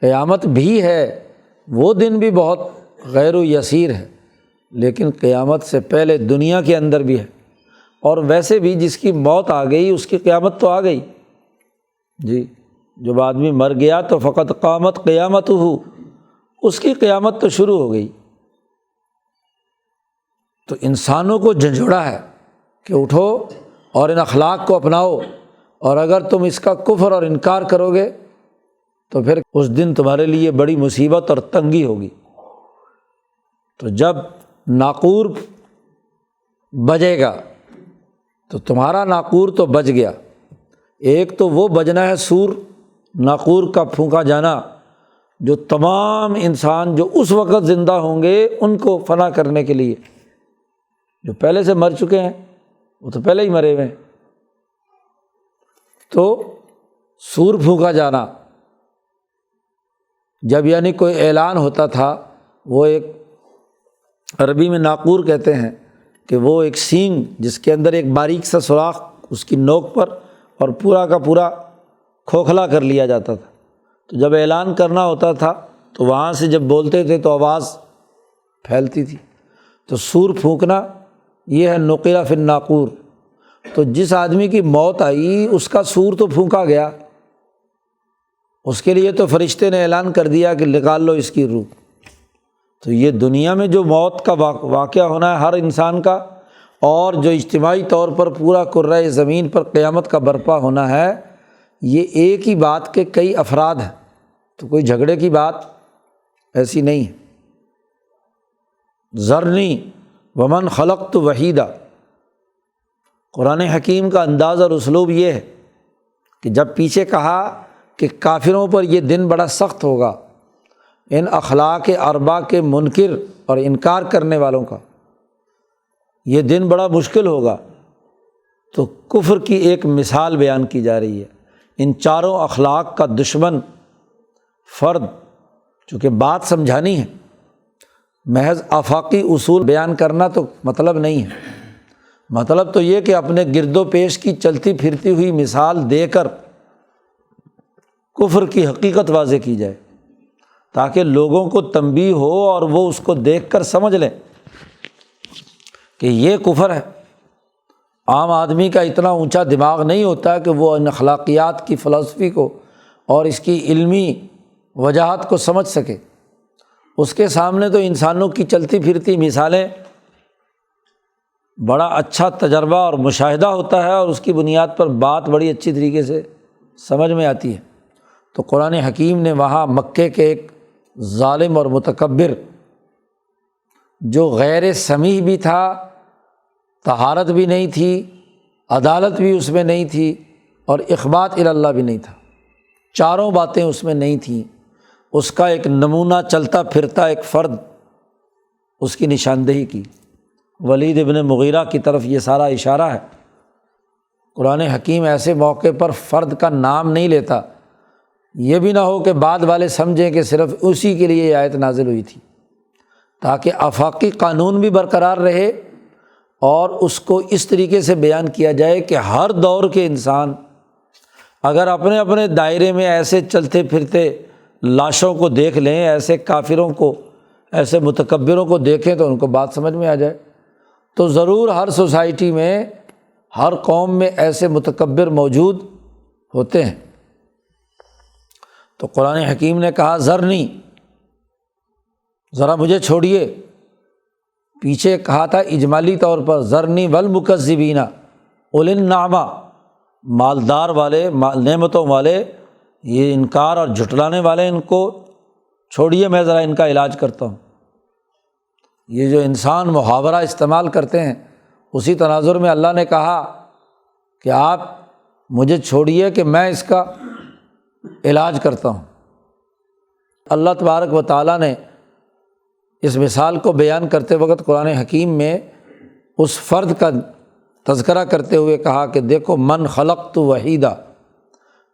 قیامت بھی ہے، وہ دن بھی بہت غیر و یسیر ہے، لیکن قیامت سے پہلے دنیا کے اندر بھی ہے، اور ویسے بھی جس کی موت آ گئی اس کی قیامت تو آ گئی جی۔ جب آدمی مر گیا تو فقط قامت قیامت ہو، اس کی قیامت تو شروع ہو گئی۔ تو انسانوں کو جھنجھوڑا ہے کہ اٹھو اور ان اخلاق کو اپناؤ، اور اگر تم اس کا کفر اور انکار کرو گے تو پھر اس دن تمہارے لیے بڑی مصیبت اور تنگی ہوگی۔ تو جب ناقور بجے گا تو تمہارا ناقور تو بج گیا، ایک تو وہ بجنا ہے سور، ناقور کا پھونکا جانا، جو تمام انسان جو اس وقت زندہ ہوں گے ان کو فنا کرنے کے لیے، جو پہلے سے مر چکے ہیں وہ تو پہلے ہی مرے ہوئے ہیں۔ تو سور پھونکا جانا، جب یعنی کوئی اعلان ہوتا تھا، وہ ایک عربی میں ناقور کہتے ہیں کہ وہ ایک سینگ جس کے اندر ایک باریک سا سوراخ اس کی نوک پر، اور پورا کا پورا کھوکھلا کر لیا جاتا تھا۔ تو جب اعلان کرنا ہوتا تھا تو وہاں سے جب بولتے تھے تو آواز پھیلتی تھی۔ تو سور پھونکنا یہ ہے نقرہ فی الناقور۔ تو جس آدمی کی موت آئی اس کا سور تو پھونکا گیا، اس کے لیے تو فرشتے نے اعلان کر دیا کہ نکال لو اس کی روح۔ تو یہ دنیا میں جو موت کا واقعہ ہونا ہے ہر انسان کا، اور جو اجتماعی طور پر پورا کرۂ زمین پر قیامت کا برپا ہونا ہے، یہ ایک ہی بات کے کئی افراد ہیں، تو کوئی جھگڑے کی بات ایسی نہیں ہے۔ ذرنی ومن خلقت وحیدا، قرآن حکیم کا انداز اور اسلوب یہ ہے کہ جب پیچھے کہا کہ کافروں پر یہ دن بڑا سخت ہوگا، ان اخلاق اربع کے منکر اور انکار کرنے والوں کا یہ دن بڑا مشکل ہوگا، تو کفر کی ایک مثال بیان کی جا رہی ہے۔ ان چاروں اخلاق کا دشمن فرد، چونکہ بات سمجھانی ہے، محض آفاقی اصول بیان کرنا تو مطلب نہیں ہے، مطلب تو یہ کہ اپنے گرد و پیش کی چلتی پھرتی ہوئی مثال دے کر کفر کی حقیقت واضح کی جائے، تاکہ لوگوں کو تنبیہ ہو اور وہ اس کو دیکھ کر سمجھ لیں کہ یہ کفر ہے۔ عام آدمی کا اتنا اونچا دماغ نہیں ہوتا کہ وہ ان اخلاقیات کی فلسفی کو اور اس کی علمی وجاہت کو سمجھ سکے۔ اس کے سامنے تو انسانوں کی چلتی پھرتی مثالیں بڑا اچھا تجربہ اور مشاہدہ ہوتا ہے، اور اس کی بنیاد پر بات بڑی اچھی طریقے سے سمجھ میں آتی ہے۔ تو قرآن حکیم نے وہاں مکے کے ایک ظالم اور متکبر جو غیر سمیع بھی تھا، طہارت بھی نہیں تھی، عدالت بھی اس میں نہیں تھی، اور اخبات الی اللہ بھی نہیں تھا، چاروں باتیں اس میں نہیں تھیں، اس کا ایک نمونہ چلتا پھرتا ایک فرد اس کی نشاندہی کی۔ ولید ابن مغیرہ کی طرف یہ سارا اشارہ ہے۔ قرآن حکیم ایسے موقع پر فرد کا نام نہیں لیتا، یہ بھی نہ ہو کہ بعد والے سمجھیں کہ صرف اسی کے لیے یہ آیت نازل ہوئی تھی، تاکہ آفاقی قانون بھی برقرار رہے اور اس کو اس طریقے سے بیان کیا جائے کہ ہر دور کے انسان اگر اپنے اپنے دائرے میں ایسے چلتے پھرتے لاشوں کو دیکھ لیں، ایسے کافروں کو، ایسے متکبروں کو دیکھیں تو ان کو بات سمجھ میں آ جائے۔ تو ضرور ہر سوسائٹی میں، ہر قوم میں ایسے متکبر موجود ہوتے ہیں۔ تو قرآن حکیم نے کہا ذرنی، ذرا مجھے چھوڑیے۔ پیچھے کہا تھا اجمالی طور پر ذرنی والمکذبین اولی النعمہ، مالدار والے، نعمتوں والے، یہ انکار اور جھٹلانے والے، ان کو چھوڑیے، میں ذرا ان کا علاج کرتا ہوں۔ یہ جو انسان محاورہ استعمال کرتے ہیں، اسی تناظر میں اللہ نے کہا کہ آپ مجھے چھوڑیے کہ میں اس کا علاج کرتا ہوں۔ اللہ تبارک و تعالیٰ نے اس مثال کو بیان کرتے وقت قرآن حکیم میں اس فرد کا تذکرہ کرتے ہوئے کہا کہ دیکھو من خلقت وحیدا،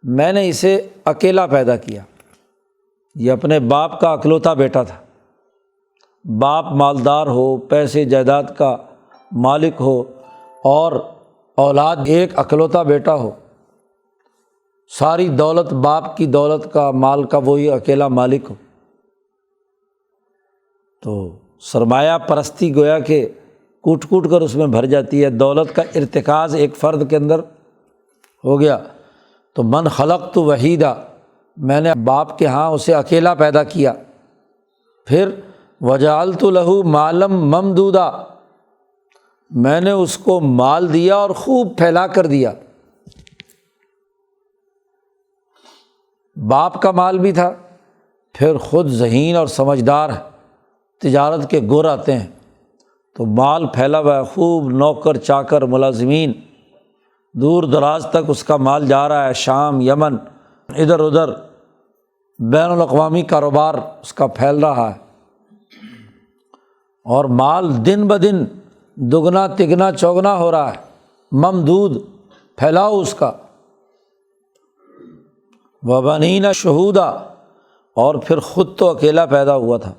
میں نے اسے اکیلا پیدا کیا۔ یہ اپنے باپ کا اکلوتا بیٹا تھا۔ باپ مالدار ہو، پیسے جائیداد کا مالک ہو، اور اولاد ایک اکلوتا بیٹا ہو، ساری دولت باپ کی دولت کا، مال کا وہی اکیلا مالک ہو، تو سرمایہ پرستی گویا کہ کوٹ کوٹ کر اس میں بھر جاتی ہے۔ دولت کا ارتکاز ایک فرد کے اندر ہو گیا۔ تو من خلقت وحیدا، میں نے باپ کے ہاں اسے اکیلا پیدا کیا۔ پھر وجعلت لہ مالا ممدودا، میں نے اس کو مال دیا اور خوب پھیلا کر دیا۔ باپ کا مال بھی تھا، پھر خود ذہین اور سمجھدار ہے، تجارت کے گر آتے ہیں، تو مال پھیلا ہوا ہے، خوب نوکر چاکر ملازمین، دور دراز تک اس کا مال جا رہا ہے، شام، یمن، ادھر ادھر بین الاقوامی کاروبار اس کا پھیل رہا ہے، اور مال دن بدن دگنا تگنا چوگنا ہو رہا ہے، ممدود، پھیلاؤ اس کا۔ وبنین شہودا، اور پھر خود تو اکیلا پیدا ہوا تھا،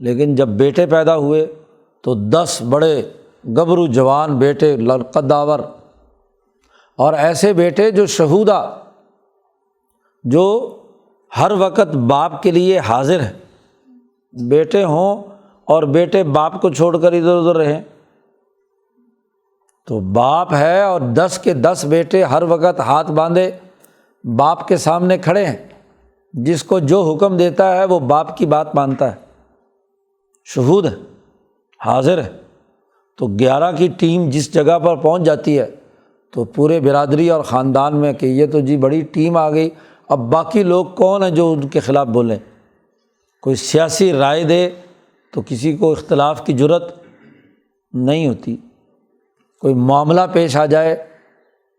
لیکن جب بیٹے پیدا ہوئے تو 10 بڑے گبرو جوان بیٹے قداور، اور ایسے بیٹے جو شہودا، جو ہر وقت باپ کے لیے حاضر ہیں، بیٹے ہوں اور بیٹے باپ کو چھوڑ کر ادھر ادھر رہیں، تو باپ ہے اور 10 کے 10 بیٹے ہر وقت ہاتھ باندھے باپ کے سامنے کھڑے ہیں، جس کو جو حکم دیتا ہے وہ باپ کی بات مانتا ہے۔ شہود ہے، حاضر ہے۔ تو 11 کی ٹیم جس جگہ پر پہنچ جاتی ہے تو پورے برادری اور خاندان میں کہ یہ تو جی بڑی ٹیم آ گئی، اب باقی لوگ کون ہیں جو ان کے خلاف بولیں؟ کوئی سیاسی رائے دے تو کسی کو اختلاف کی جرات نہیں ہوتی، کوئی معاملہ پیش آ جائے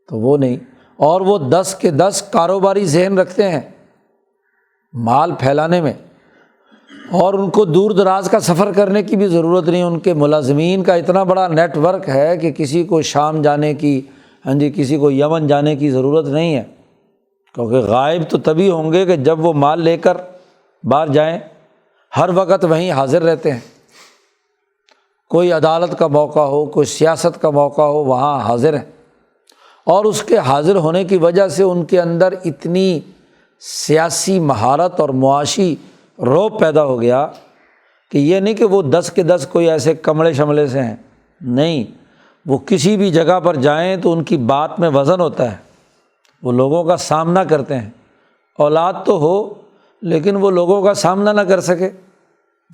تو وہ نہیں۔ اور وہ 10 کے 10 کاروباری ذہن رکھتے ہیں مال پھیلانے میں، اور ان کو دور دراز کا سفر کرنے کی بھی ضرورت نہیں، ان کے ملازمین کا اتنا بڑا نیٹ ورک ہے کہ کسی کو شام جانے کی، کسی کو یمن جانے کی ضرورت نہیں ہے، کیونکہ غائب تو تبھی ہوں گے کہ جب وہ مال لے کر باہر جائیں، ہر وقت وہیں حاضر رہتے ہیں۔ کوئی عدالت کا موقع ہو، کوئی سیاست کا موقع ہو، وہاں حاضر ہیں، اور اس کے حاضر ہونے کی وجہ سے ان کے اندر اتنی سیاسی مہارت اور معاشی رعب پیدا ہو گیا کہ یہ نہیں کہ وہ 10 کے 10 کوئی ایسے کمڑے شملے سے ہیں، نہیں، وہ کسی بھی جگہ پر جائیں تو ان کی بات میں وزن ہوتا ہے، وہ لوگوں کا سامنا کرتے ہیں۔ اولاد تو ہو لیکن وہ لوگوں کا سامنا نہ کر سکے،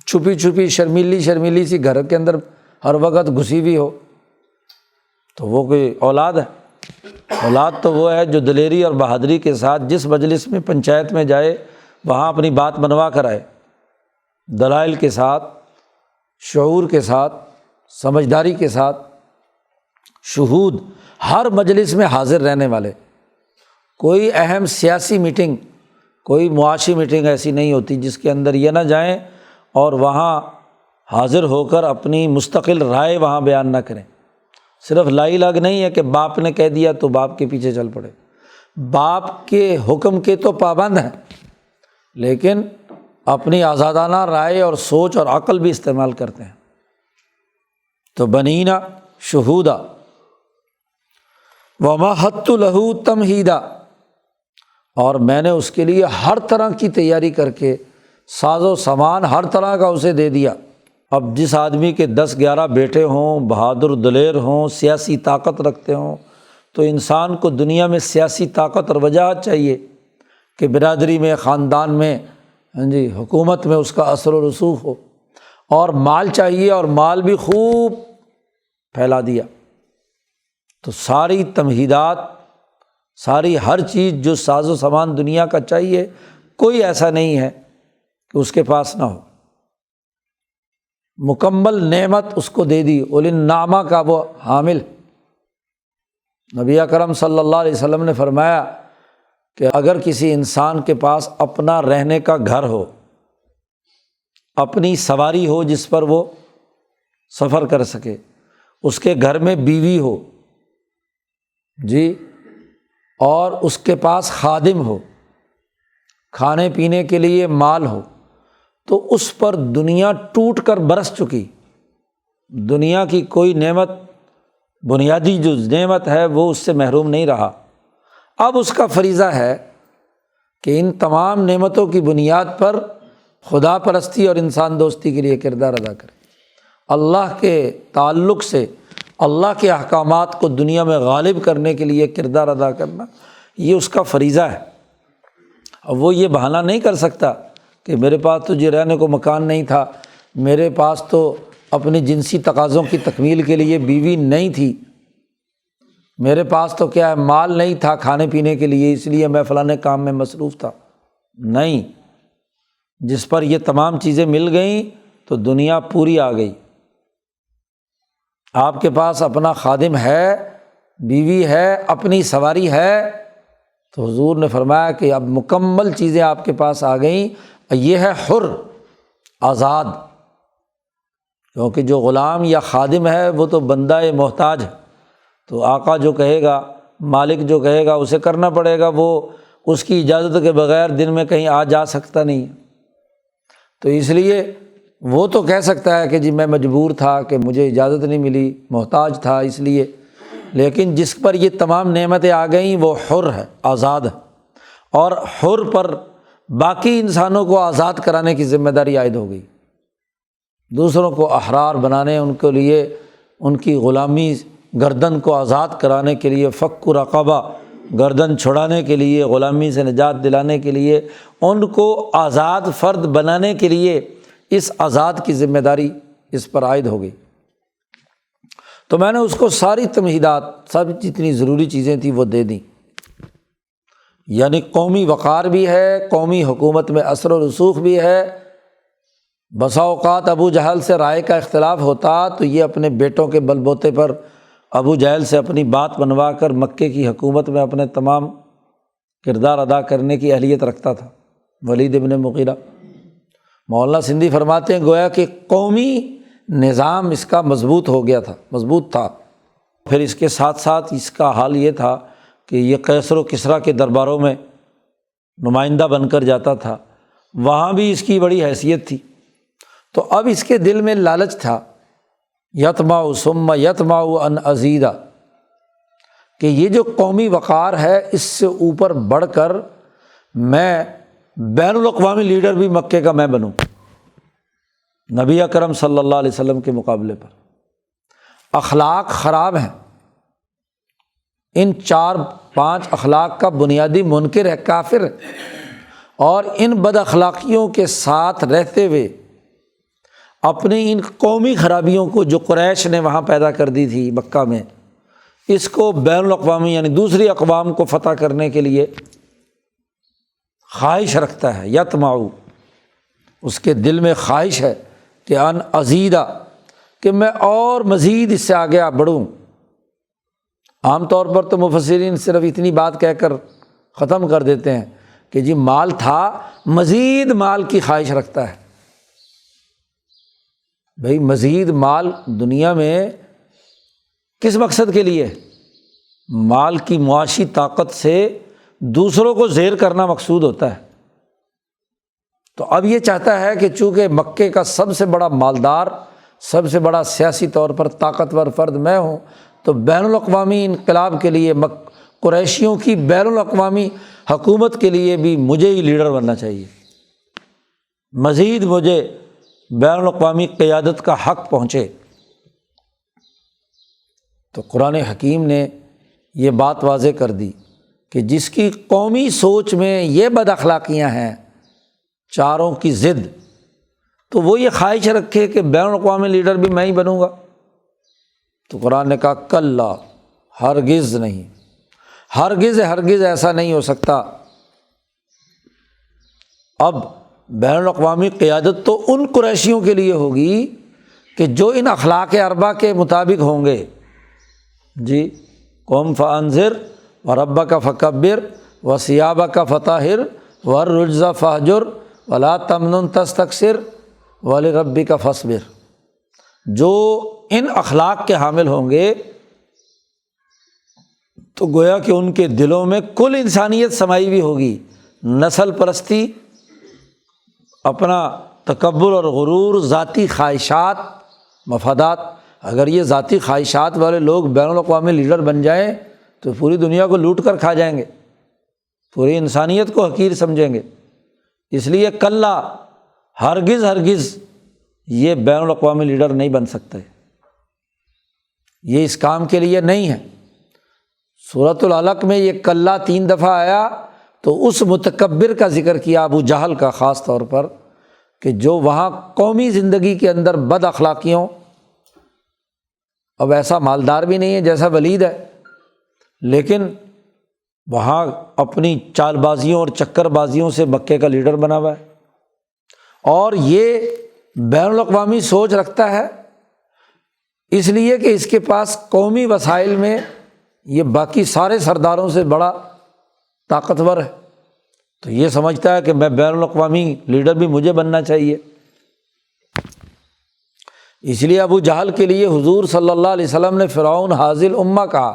چھپی چھپی شرمیلی سی گھر کے اندر ہر وقت گھسی ہوئی ہو، تو وہ کوئی اولاد ہے؟ اولاد تو وہ ہے جو دلیری اور بہادری کے ساتھ جس مجلس میں پنچایت میں جائے وہاں اپنی بات منوا کر آئے، دلائل کے ساتھ، شعور کے ساتھ، سمجھداری کے ساتھ۔ شہود ہر مجلس میں حاضر رہنے والے، کوئی اہم سیاسی میٹنگ، کوئی معاشی میٹنگ ایسی نہیں ہوتی جس کے اندر یہ نہ جائیں اور وہاں حاضر ہو کر اپنی مستقل رائے وہاں بیان نہ کریں۔ صرف لائی لاگ نہیں ہے کہ باپ نے کہہ دیا تو باپ کے پیچھے چل پڑے، باپ کے حکم کے تو پابند ہیں لیکن اپنی آزادانہ رائے اور سوچ اور عقل بھی استعمال کرتے ہیں۔ تو بنینا شہودا ومہدت لہ تمہیدا، اور میں نے اس کے لیے ہر طرح کی تیاری کر کے ساز و سامان ہر طرح کا اسے دے دیا۔ اب جس آدمی کے 10-11 بیٹے ہوں، بہادر دلیر ہوں، سیاسی طاقت رکھتے ہوں، تو انسان کو دنیا میں سیاسی طاقت اور وجاہت چاہیے کہ برادری میں، خاندان میں، حکومت میں اس کا اثر و رسوخ ہو، اور مال چاہیے، اور مال بھی خوب پھیلا دیا۔ تو ساری تمہیدات، ساری ہر چیز جو ساز و سامان دنیا کا چاہیے، کوئی ایسا نہیں ہے کہ اس کے پاس نہ ہو، مکمل نعمت اس کو دے دی، اولِ النعمہ کا وہ حامل۔ نبی اکرم صلی اللہ علیہ وسلم نے فرمایا کہ اگر کسی انسان کے پاس اپنا رہنے کا گھر ہو، اپنی سواری ہو جس پر وہ سفر کر سکے، اس کے گھر میں بیوی ہو جی، اور اس کے پاس خادم ہو، کھانے پینے کے لیے مال ہو، تو اس پر دنیا ٹوٹ کر برس چکی، دنیا کی کوئی نعمت، بنیادی جو نعمت ہے وہ اس سے محروم نہیں رہا۔ اب اس کا فریضہ ہے کہ ان تمام نعمتوں کی بنیاد پر خدا پرستی اور انسان دوستی کے لیے کردار ادا کرے، اللہ کے تعلق سے اللہ کے احکامات کو دنیا میں غالب کرنے کے لیے کردار ادا کرنا، یہ اس کا فریضہ ہے۔ اب وہ یہ بہانہ نہیں کر سکتا کہ میرے پاس تو جی رہنے کو مکان نہیں تھا، میرے پاس تو اپنی جنسی تقاضوں کی تکمیل کے لیے بیوی نہیں تھی، میرے پاس تو کیا ہے مال نہیں تھا کھانے پینے کے لیے، اس لیے میں فلاں کام میں مصروف تھا۔ نہیں، جس پر یہ تمام چیزیں مل گئیں تو دنیا پوری آ گئی۔ آپ کے پاس اپنا خادم ہے، بیوی ہے، اپنی سواری ہے، تو حضور نے فرمایا کہ اب مکمل چیزیں آپ کے پاس آ گئیں، یہ ہے حر، آزاد، کیونکہ جو غلام یا خادم ہے وہ تو بندہ محتاج ہے، تو آقا جو کہے گا، مالک جو کہے گا اسے کرنا پڑے گا، وہ اس کی اجازت کے بغیر دن میں کہیں آ جا سکتا نہیں۔ تو اس لیے وہ تو کہہ سکتا ہے کہ جی میں مجبور تھا کہ مجھے اجازت نہیں ملی، محتاج تھا اس لیے، لیکن جس پر یہ تمام نعمتیں آ گئیں وہ حر ہے، آزاد ہے، اور حر پر باقی انسانوں کو آزاد کرانے کی ذمہ داری عائد ہو گئی، دوسروں کو احرار بنانے، ان کے لیے ان کی غلامی گردن کو آزاد کرانے کے لیے، فک رقبہ، گردن چھڑانے کے لیے، غلامی سے نجات دلانے کے لیے، ان کو آزاد فرد بنانے کے لیے اس آزاد کی ذمہ داری اس پر عائد ہو گئی۔ تو میں نے اس کو ساری تمہیدات، سب جتنی ضروری چیزیں تھیں وہ دے دیں، یعنی قومی وقار بھی ہے، قومی حکومت میں اثر و رسوخ بھی ہے۔ بسا اوقات ابو جہل سے رائے کا اختلاف ہوتا تو یہ اپنے بیٹوں کے بل بوتے پر ابو جہل سے اپنی بات بنوا کر مکے کی حکومت میں اپنے تمام کردار ادا کرنے کی اہلیت رکھتا تھا، ولید ابن مغیرہ۔ مولانا سندھی فرماتے ہیں گویا کہ قومی نظام اس کا مضبوط تھا۔ پھر اس کے ساتھ ساتھ اس کا حال یہ تھا کہ یہ قیصر و کسریٰ کے درباروں میں نمائندہ بن کر جاتا تھا، وہاں بھی اس کی بڑی حیثیت تھی۔ تو اب اس کے دل میں لالچ تھا، یطمع ثم یطمع ان ازیدہ، کہ یہ جو قومی وقار ہے اس سے اوپر بڑھ کر میں بین الاقوامی لیڈر بھی مکے کا میں بنوں، نبی اکرم صلی اللہ علیہ وسلم کے مقابلے پر۔ اخلاق خراب ہیں، ان 4-5 اخلاق کا بنیادی منکر ہے، کافر ہے، اور ان بد اخلاقیوں کے ساتھ رہتے ہوئے اپنی ان قومی خرابیوں کو جو قریش نے وہاں پیدا کر دی تھی مکہ میں، اس کو بین الاقوامی یعنی دوسری اقوام کو فتح کرنے کے لیے خواہش رکھتا ہے۔ یطمع، اس کے دل میں خواہش ہے کہ ان ازیدہ، کہ میں اور مزید اس سے آگے بڑھوں۔ عام طور پر تو مفسرین صرف اتنی بات کہہ کر ختم کر دیتے ہیں کہ جی مال تھا، مزید مال کی خواہش رکھتا ہے۔ بھئی مزید مال دنیا میں کس مقصد کے لیے؟ مال کی معاشی طاقت سے دوسروں کو زیر کرنا مقصود ہوتا ہے۔ تو اب یہ چاہتا ہے کہ چونکہ مکے کا سب سے بڑا مالدار، سب سے بڑا سیاسی طور پر طاقتور فرد میں ہوں، تو بین الاقوامی انقلاب کے لیے قریشیوں کی بین الاقوامی حکومت کے لیے بھی مجھے ہی لیڈر بننا چاہیے، مزید مجھے بین الاقوامی قیادت کا حق پہنچے۔ تو قرآن حکیم نے یہ بات واضح کر دی کہ جس کی قومی سوچ میں یہ بد اخلاقیاں ہیں، چاروں کی ضد، تو وہ یہ خواہش رکھے کہ بین الاقوامی لیڈر بھی میں ہی بنوں گا۔ تو قرآن نے کہا کلا، ہرگز نہیں، ہرگز ایسا نہیں ہو سکتا۔ اب بین الاقوامی قیادت تو ان قریشیوں کے لیے ہوگی کہ جو ان اخلاق اربع کے مطابق ہوں گے، جی قم فانذر وربک فکبر وثیابک فطہر والرجز فہجر ولا تمنن تستکثر ولربک فاصبر۔ جو ان اخلاق کے حامل ہوں گے تو گویا کہ ان کے دلوں میں کل انسانیت سمائی ہوئی ہوگی، نسل پرستی، اپنا تکبر اور غرور، ذاتی خواہشات، مفادات۔ اگر یہ ذاتی خواہشات والے لوگ بین الاقوامی لیڈر بن جائیں تو پوری دنیا کو لوٹ کر کھا جائیں گے، پوری انسانیت کو حقیر سمجھیں گے۔ اس لیے کلا، ہرگز یہ بین الاقوامی لیڈر نہیں بن سکتے، یہ اس کام کے لیے نہیں ہے۔ سورۃ العلق میں یہ کلا 3 دفعہ آیا تو اس متکبر کا ذکر کیا، ابو جہل کا خاص طور پر، کہ جو وہاں قومی زندگی کے اندر بد اخلاقیوں، اب ایسا مالدار بھی نہیں ہے جیسا ولید ہے، لیکن وہاں اپنی چال بازیوں اور چکر بازیوں سے مکے کا لیڈر بنا ہوا ہے، اور یہ بین الاقوامی سوچ رکھتا ہے، اس لیے کہ اس کے پاس قومی وسائل میں یہ باقی سارے سرداروں سے بڑا طاقتور ہے، تو یہ سمجھتا ہے کہ میں بین الاقوامی لیڈر بھی مجھے بننا چاہیے۔ اس لیے ابو جہل کے لیے حضور صلی اللہ علیہ وسلم نے فرعون حاذل امہ کہا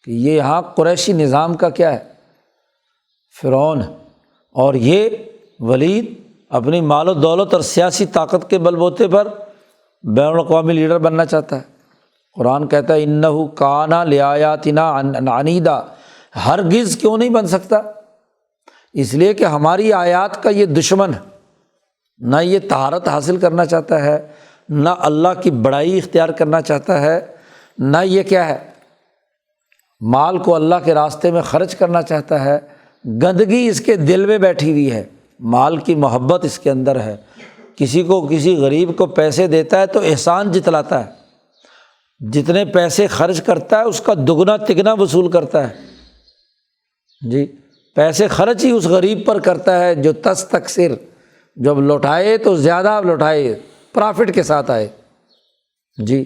کہ یہ یہاں قریشی نظام کا کیا ہے، فرعون، اور یہ ولید اپنی مال و دولت اور سیاسی طاقت کے بل بوتے پر بین الاقوامی لیڈر بننا چاہتا ہے۔ قرآن کہتا ہے انہ کان لآیاتنا عنیدا، ہرگز کیوں نہیں بن سکتا؟ اس لیے کہ ہماری آیات کا یہ دشمن ہے، نہ یہ طہارت حاصل کرنا چاہتا ہے، نہ اللہ کی بڑائی اختیار کرنا چاہتا ہے، نہ یہ کیا ہے مال کو اللہ کے راستے میں خرچ کرنا چاہتا ہے۔ گندگی اس کے دل میں بیٹھی ہوئی ہے، مال کی محبت اس کے اندر ہے، کسی کو کسی غریب کو پیسے دیتا ہے تو احسان جتلاتا ہے، جتنے پیسے خرچ کرتا ہے اس کا دگنا تگنا وصول کرتا ہے جی، پیسے خرچ ہی اس غریب پر کرتا ہے جو تستکثر، جب لوٹائے تو زیادہ لوٹائے، پرافٹ کے ساتھ آئے جی۔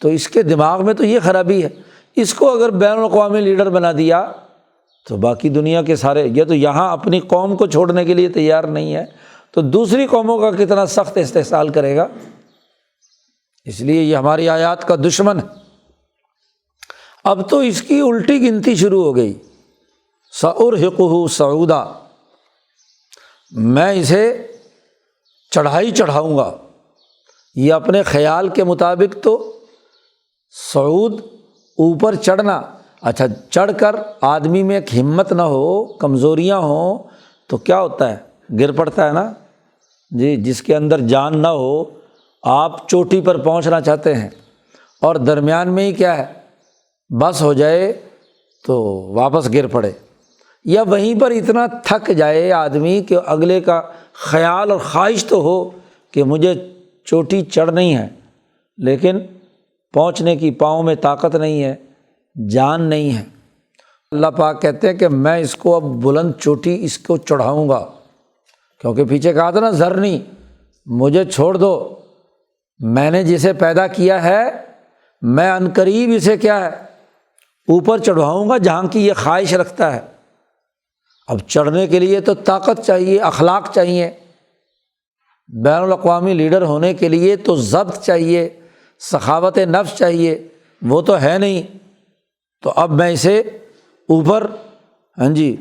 تو اس کے دماغ میں تو یہ خرابی ہے۔ اس کو اگر بین الاقوامی لیڈر بنا دیا تو باقی دنیا کے سارے، یہ تو یہاں اپنی قوم کو چھوڑنے کے لیے تیار نہیں ہے تو دوسری قوموں کا کتنا سخت استحصال کرے گا۔ اس لیے یہ ہماری آیات کا دشمن ہے۔ اب تو اس کی الٹی گنتی شروع ہو گئی، سأرہقہ صعودا، میں اسے چڑھائی چڑھاؤں گا۔ یہ اپنے خیال کے مطابق تو صعود اوپر چڑھنا، اچھا چڑھ کر آدمی میں ایک ہمت نہ ہو، کمزوریاں ہوں تو کیا ہوتا ہے، گر پڑتا ہے نا جی۔ جس کے اندر جان نہ ہو، آپ چوٹی پر پہنچنا چاہتے ہیں اور درمیان میں ہی کیا ہے بس ہو جائے تو واپس گر پڑے، یا وہیں پر اتنا تھک جائے آدمی کہ اگلے کا خیال اور خواہش تو ہو کہ مجھے چوٹی چڑھنی ہے، لیکن پہنچنے کی پاؤں میں طاقت نہیں ہے، جان نہیں ہے۔ اللہ پاک کہتے ہیں کہ میں اس کو اب بلند چوٹی اس کو چڑھاؤں گا، کیونکہ پیچھے کہا تھا نا ذرنی، مجھے چھوڑ دو، میں نے جسے پیدا کیا ہے میں عنقریب اسے کیا ہے اوپر چڑھاؤں گا جہاں کی یہ خواہش رکھتا ہے۔ اب چڑھنے کے لیے تو طاقت چاہیے، اخلاق چاہیے، بین الاقوامی لیڈر ہونے کے لیے تو ضبط چاہیے، سخاوت نفس چاہیے، وہ تو ہے نہیں۔ تو اب میں اسے اوپر جی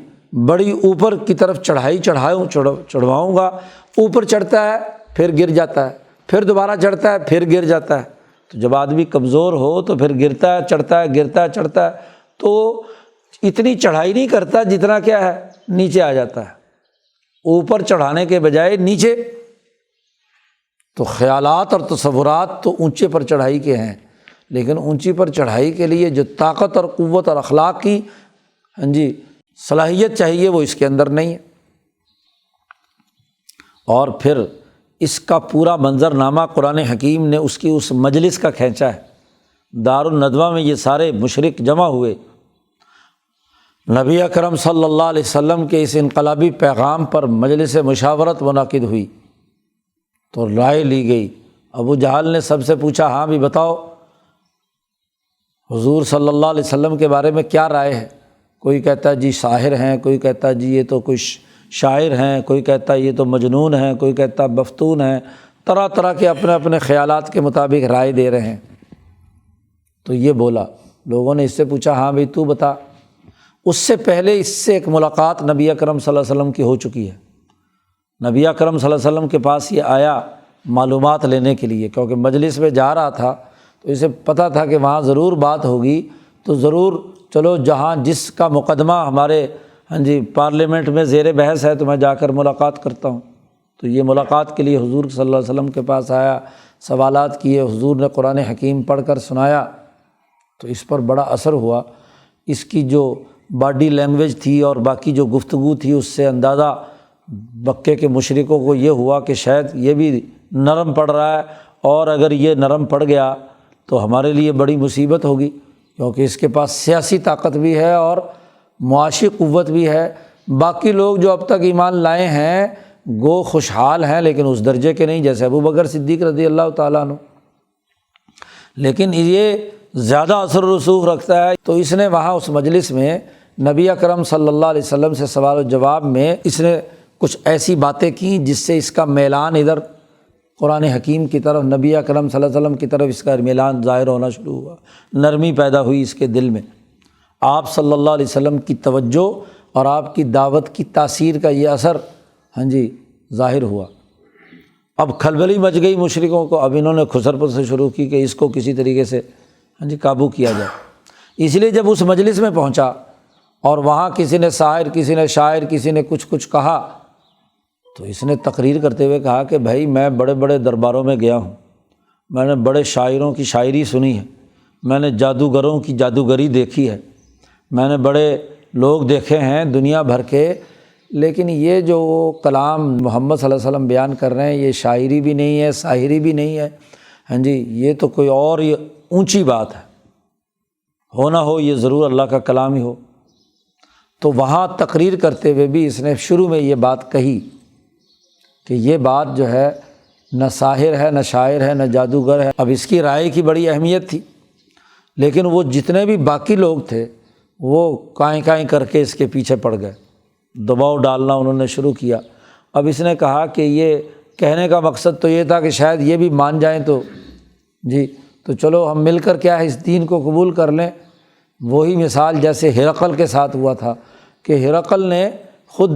بڑی اوپر کی طرف چڑھواؤں گا۔ اوپر چڑھتا ہے پھر گر جاتا ہے، پھر دوبارہ چڑھتا ہے پھر گر جاتا ہے۔ تو جب آدمی کمزور ہو تو پھر گرتا ہے چڑھتا ہے، گرتا ہے چڑھتا ہے، تو اتنی چڑھائی نہیں کرتا جتنا کیا ہے نیچے آ جاتا ہے۔ اوپر چڑھانے کے بجائے نیچے، تو خیالات اور تصورات تو اونچے پر چڑھائی کے ہیں، لیکن اونچی پر چڑھائی کے لیے جو طاقت اور قوت اور اخلاق کی صلاحیت چاہیے وہ اس کے اندر نہیں ہے۔ اور پھر اس کا پورا منظرنامہ قرآن حکیم نے اس کی اس مجلس کا کھینچا ہے۔ دار الندوہ میں یہ سارے مشرک جمع ہوئے، نبی اکرم صلی اللہ علیہ وسلم کے اس انقلابی پیغام پر مجلس مشاورت منعقد ہوئی تو رائے لی گئی۔ ابو جہل نے سب سے پوچھا، ہاں بھی بتاؤ حضور صلی اللہ علیہ وسلم کے بارے میں کیا رائے ہے؟ کوئی کہتا ہے جی ساحر ہیں، کوئی کہتا ہے جی یہ تو کوئی شاعر ہیں، کوئی کہتا ہے یہ تو مجنون ہیں، کوئی کہتا ہے مفتون ہیں، طرح طرح کے اپنے اپنے خیالات کے مطابق رائے دے رہے ہیں۔ تو یہ بولا، لوگوں نے اس سے پوچھا ہاں بھائی تو بتا۔ اس سے پہلے اس سے ایک ملاقات نبی اکرم صلی اللہ علیہ وسلم کی ہو چکی ہے۔ نبی اکرم صلی اللہ علیہ وسلم کے پاس یہ آیا معلومات لینے کے لیے، کیونکہ مجلس میں جا رہا تھا تو اسے پتہ تھا کہ وہاں ضرور بات ہوگی، تو ضرور چلو جہاں جس کا مقدمہ ہمارے پارلیمنٹ میں زیر بحث ہے تو میں جا کر ملاقات کرتا ہوں۔ تو یہ ملاقات کے لیے حضور صلی اللہ علیہ وسلم کے پاس آیا، سوالات کیے، حضور نے قرآن حکیم پڑھ کر سنایا تو اس پر بڑا اثر ہوا۔ اس کی جو باڈی لینگویج تھی اور باقی جو گفتگو تھی اس سے اندازہ مکے کے مشرکوں کو یہ ہوا کہ شاید یہ بھی نرم پڑ رہا ہے، اور اگر یہ نرم پڑ گیا تو ہمارے لیے بڑی مصیبت ہوگی، کیونکہ اس کے پاس سیاسی طاقت بھی ہے اور معاشی قوت بھی ہے۔ باقی لوگ جو اب تک ایمان لائے ہیں گو خوشحال ہیں، لیکن اس درجے کے نہیں جیسے ابو بکر صدیق رضی اللہ تعالیٰ عنہ، لیکن یہ زیادہ اثر و رسوخ رکھتا ہے۔ تو اس نے وہاں اس مجلس میں نبی اکرم صلی اللہ علیہ وسلم سے سوال و جواب میں اس نے کچھ ایسی باتیں کی جس سے اس کا میلان ادھر قرآن حکیم کی طرف، نبی اکرم صلی اللہ علیہ وسلم کی طرف اس کا میلان ظاہر ہونا شروع ہوا، نرمی پیدا ہوئی اس کے دل میں۔ آپ صلی اللہ علیہ وسلم کی توجہ اور آپ کی دعوت کی تاثیر کا یہ اثر ظاہر ہوا۔ اب کھلبلی مچ گئی مشرکوں کو، اب انہوں نے خسر پسر شروع کی کہ اس کو کسی طریقے سے قابو کیا جائے۔ اس لیے جب اس مجلس میں پہنچا اور وہاں کسی نے ساحر، کسی نے شاعر، کسی نے کچھ کہا، تو اس نے تقریر کرتے ہوئے کہا کہ بھائی میں بڑے بڑے درباروں میں گیا ہوں، میں نے بڑے شاعروں کی شاعری سنی ہے، میں نے جادوگروں کی جادوگری دیکھی ہے، میں نے بڑے لوگ دیکھے ہیں دنیا بھر کے، لیکن یہ جو کلام محمد صلی اللہ علیہ وسلم بیان کر رہے ہیں یہ شاعری بھی نہیں ہے، ساحری بھی نہیں ہے، ہاں جی، یہ تو کوئی اور یہ اونچی بات ہے، ہونا ہو یہ ضرور اللہ کا کلام ہی ہو۔ تو وہاں تقریر کرتے ہوئے بھی اس نے شروع میں یہ بات کہی کہ یہ بات جو ہے نہ ساحر ہے، نہ شاعر ہے، نہ جادوگر ہے۔ اب اس کی رائے کی بڑی اہمیت تھی، لیکن وہ جتنے بھی باقی لوگ تھے وہ کائیں کائیں کر کے اس کے پیچھے پڑ گئے، دباؤ ڈالنا انہوں نے شروع کیا۔ اب اس نے کہا کہ یہ کہنے کا مقصد تو یہ تھا کہ شاید یہ بھی مان جائیں تو جی تو چلو ہم مل کر کیا ہے اس دین کو قبول کر لیں۔ وہی مثال جیسے ہرقل کے ساتھ ہوا تھا کہ ہرقل نے خود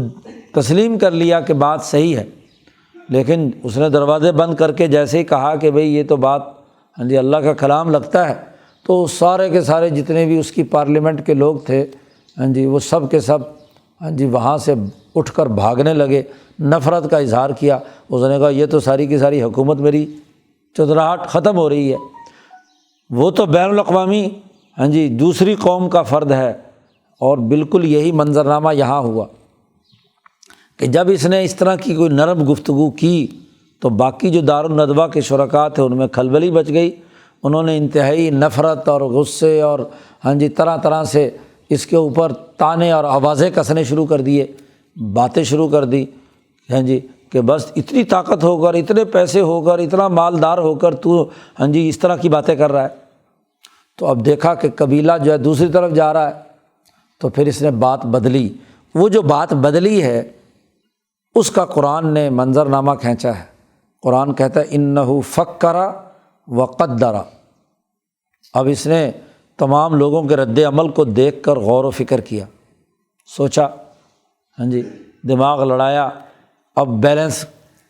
تسلیم کر لیا کہ بات صحیح ہے، لیکن اس نے دروازے بند کر کے جیسے ہی کہا کہ بھئی یہ تو بات ہاں جی اللہ کا کلام لگتا ہے، تو سارے کے سارے جتنے بھی اس کی پارلیمنٹ کے لوگ تھے ہاں جی وہ سب کے سب ہاں جی وہاں سے اٹھ کر بھاگنے لگے، نفرت کا اظہار کیا۔ اس نے کہا یہ تو ساری کی ساری حکومت میری چودراہٹ ختم ہو رہی ہے، وہ تو بین الاقوامی ہاں جی دوسری قوم کا فرد ہے۔ اور بالکل یہی منظرنامہ یہاں ہوا کہ جب اس نے اس طرح کی کوئی نرم گفتگو کی تو باقی جو دارالندوہ کے شرکاء تھے ان میں کھلبلی بچ گئی، انہوں نے انتہائی نفرت اور غصے اور ہاں جی طرح طرح سے اس کے اوپر طعنے اور آوازیں کسنے شروع کر دیے، باتیں شروع کر دی ہاں جی کہ بس اتنی طاقت ہو کر، اتنے پیسے ہو کر، اتنا مالدار ہو کر تو ہاں جی اس طرح کی باتیں کر رہا ہے۔ تو اب دیکھا کہ قبیلہ جو ہے دوسری طرف جا رہا ہے، تو پھر اس نے بات بدلی۔ وہ جو بات بدلی ہے اس کا قرآن نے منظرنامہ کھینچا ہے۔ قرآن کہتا ہے انہ فکر وقدر۔ اب اس نے تمام لوگوں کے رد عمل کو دیکھ کر غور و فکر کیا، سوچا ہاں جی دماغ لڑایا، اب بیلنس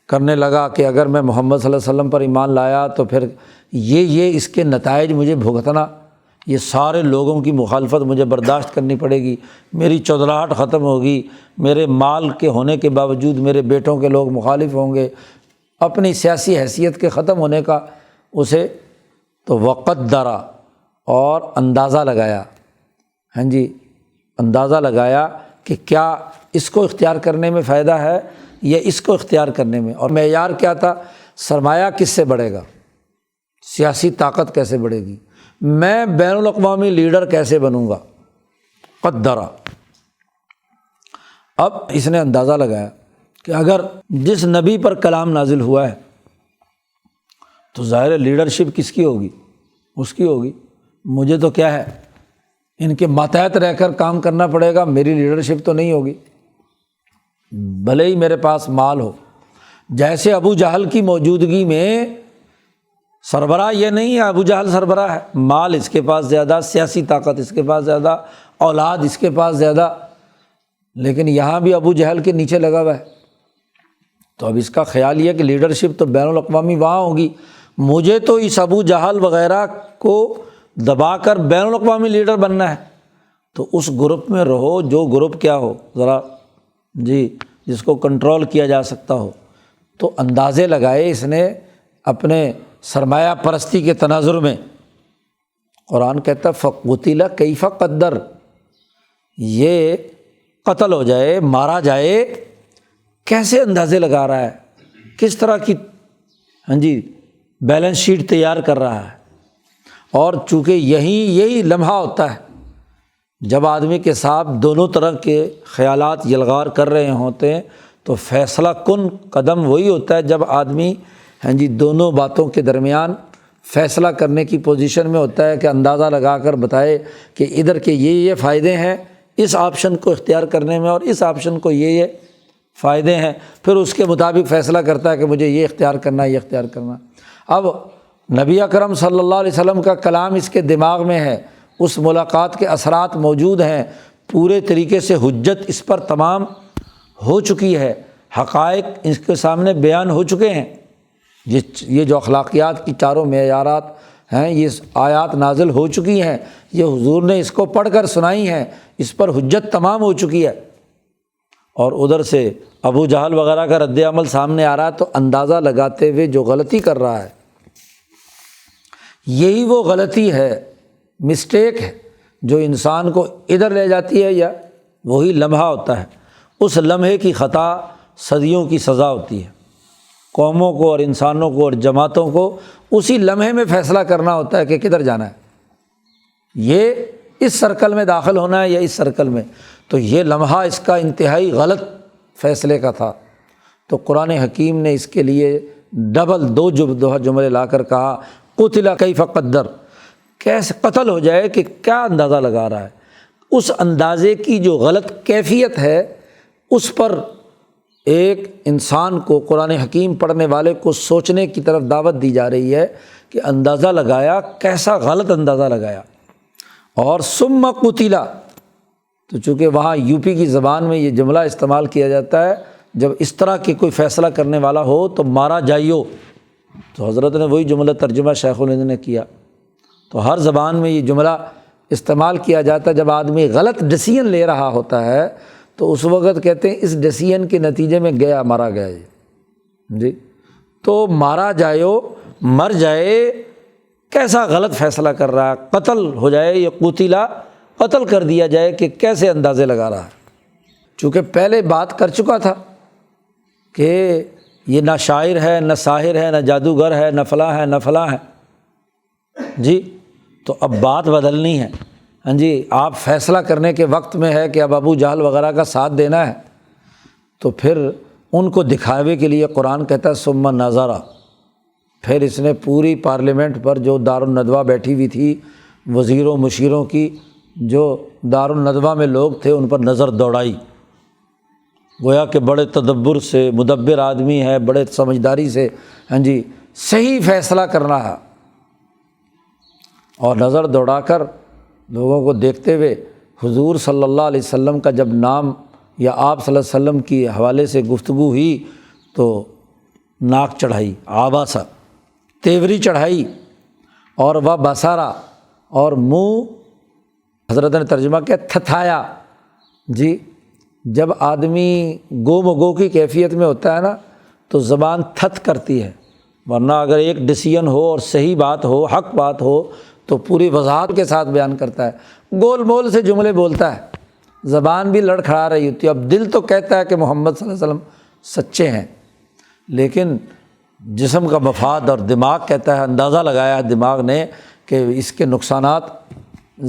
کرنے لگا کہ اگر میں محمد صلی اللہ علیہ وسلم پر ایمان لایا تو پھر یہ اس کے نتائج مجھے بھگتنا، یہ سارے لوگوں کی مخالفت مجھے برداشت کرنی پڑے گی، میری چودراہٹ ختم ہوگی، میرے مال کے ہونے کے باوجود میرے بیٹوں کے لوگ مخالف ہوں گے، اپنی سیاسی حیثیت کے ختم ہونے کا اسے تو وقدرا اور اندازہ لگایا ہاں جی اندازہ لگایا کہ کیا اس کو اختیار کرنے میں فائدہ ہے یا اس کو اختیار کرنے میں، اور معیار کیا تھا، سرمایہ کس سے بڑھے گا، سیاسی طاقت کیسے بڑھے گی، میں بین الاقوامی لیڈر کیسے بنوں گا۔ قدرا، اب اس نے اندازہ لگایا کہ اگر جس نبی پر کلام نازل ہوا ہے تو ظاہر لیڈرشپ کس کی ہوگی، اس کی ہوگی، مجھے تو کیا ہے ان کے ماتحت رہ کر کام کرنا پڑے گا، میری لیڈرشپ تو نہیں ہوگی، بھلے ہی میرے پاس مال ہو۔ جیسے ابو جہل کی موجودگی میں سربراہ یہ نہیں ہے ابو جہل سربراہ ہے، مال اس کے پاس زیادہ، سیاسی طاقت اس کے پاس زیادہ، اولاد اس کے پاس زیادہ، لیکن یہاں بھی ابو جہل کے نیچے لگا ہوا ہے۔ تو اب اس کا خیال یہ کہ لیڈرشپ تو بین الاقوامی وہاں ہوگی، مجھے تو اس ابو جہل وغیرہ کو دبا کر بین الاقوامی لیڈر بننا ہے، تو اس گروپ میں رہو جو گروپ کیا ہو ذرا جی جس کو کنٹرول کیا جا سکتا ہو۔ تو اندازے لگائے اس نے اپنے سرمایہ پرستی کے تناظر میں۔ قرآن کہتا ہے فقتل کیف قدر، یہ قتل ہو جائے، مارا جائے، کیسے اندازے لگا رہا ہے، کس طرح کی ہاں جی بیلنس شیٹ تیار کر رہا ہے۔ اور چونکہ یہی لمحہ ہوتا ہے جب آدمی کے ساتھ دونوں طرح کے خیالات یلغار کر رہے ہوتے ہیں، تو فیصلہ کن قدم وہی ہوتا ہے جب آدمی ہاں جی دونوں باتوں کے درمیان فیصلہ کرنے کی پوزیشن میں ہوتا ہے کہ اندازہ لگا کر بتائے کہ ادھر کے یہ فائدے ہیں اس آپشن کو اختیار کرنے میں، اور اس آپشن کو یہ فائدے ہیں، پھر اس کے مطابق فیصلہ کرتا ہے کہ مجھے یہ اختیار کرنا ہے، یہ اختیار کرنا۔ اب نبی اکرم صلی اللہ علیہ وسلم کا کلام اس کے دماغ میں ہے، اس ملاقات کے اثرات موجود ہیں، پورے طریقے سے حجت اس پر تمام ہو چکی ہے، حقائق اس کے سامنے بیان ہو چکے ہیں، یہ جو اخلاقیات کی چاروں معیارات ہیں یہ آیات نازل ہو چکی ہیں، یہ حضور نے اس کو پڑھ کر سنائی ہیں، اس پر حجت تمام ہو چکی ہے، اور ادھر سے ابو جہل وغیرہ کا رد عمل سامنے آ رہا ہے، تو اندازہ لگاتے ہوئے جو غلطی کر رہا ہے یہی وہ غلطی ہے، مسٹیک ہے جو انسان کو ادھر لے جاتی ہے، یا وہی لمحہ ہوتا ہے اس لمحے کی خطا صدیوں کی سزا ہوتی ہے۔ قوموں کو اور انسانوں کو اور جماعتوں کو اسی لمحے میں فیصلہ کرنا ہوتا ہے کہ کدھر جانا ہے، یہ اس سرکل میں داخل ہونا ہے یا اس سرکل میں۔ تو یہ لمحہ اس کا انتہائی غلط فیصلے کا تھا، تو قرآن حکیم نے اس کے لیے ڈبل دو جملے لا کر کہا قتل کیف قدر، کیسے قتل ہو جائے کہ کیا اندازہ لگا رہا ہے۔ اس اندازے کی جو غلط کیفیت ہے اس پر ایک انسان کو، قرآن حکیم پڑھنے والے کو سوچنے کی طرف دعوت دی جا رہی ہے کہ اندازہ لگایا، کیسا غلط اندازہ لگایا۔ اور ثم قتل، تو چونکہ وہاں یو پی کی زبان میں یہ جملہ استعمال کیا جاتا ہے جب اس طرح کی کوئی فیصلہ کرنے والا ہو تو مارا جائیو، تو حضرت نے وہی جملہ ترجمہ شیخ الہند نے کیا۔ تو ہر زبان میں یہ جملہ استعمال کیا جاتا ہے جب آدمی غلط ڈیسیژن لے رہا ہوتا ہے تو اس وقت کہتے ہیں اس ڈیسیژن کے نتیجے میں مارا گیا جی، تو مارا جائیو، مر جائے، کیسا غلط فیصلہ کر رہا ہے، قتل ہو جائے، یا قتلا قتل کر دیا جائے، کہ کیسے اندازے لگا رہا ہے۔ چونکہ پہلے بات کر چکا تھا کہ یہ نہ شاعر ہے، نہ ساحر ہے، نہ جادوگر ہے، نہ فلاں ہے، نہ فلاں ہے جی، تو اب بات بدلنی ہے۔ ہاں جی، آپ فیصلہ کرنے کے وقت میں ہے کہ اب ابو جہل وغیرہ کا ساتھ دینا ہے، تو پھر ان کو دکھاوے کے لیے قرآن کہتا ہے ثم نظر، پھر اس نے پوری پارلیمنٹ پر جو دارالندوہ بیٹھی ہوئی تھی، وزیروں مشیروں کی، جو دارالندوہ میں لوگ تھے ان پر نظر دوڑائی، گویا کہ بڑے تدبر سے، مدبر آدمی ہے، بڑے سمجھداری سے ہاں جی صحیح فیصلہ کرنا ہے، اور نظر دوڑا کر لوگوں کو دیکھتے ہوئے حضور صلی اللہ علیہ وسلم کا جب نام یا آپ صلی اللہ علیہ وسلم کی حوالے سے گفتگو ہوئی تو ناک چڑھائی، آباسا، تیوری چڑھائی، اور وہ بسارا، اور منہ حضرت نے ترجمہ کیا تھتھایا جی۔ جب آدمی گو مگو کی کیفیت میں ہوتا ہے نا تو زبان تھت کرتی ہے، ورنہ اگر ایک ڈیسیژن ہو اور صحیح بات ہو، حق بات ہو تو پوری وضاحت کے ساتھ بیان کرتا ہے، گول مول سے جملے بولتا ہے، زبان بھی لڑکھڑا رہی ہوتی ہے۔ اب دل تو کہتا ہے کہ محمد صلی اللہ علیہ وسلم سچے ہیں، لیکن جسم کا مفاد اور دماغ کہتا ہے، اندازہ لگایا ہے دماغ نے کہ اس کے نقصانات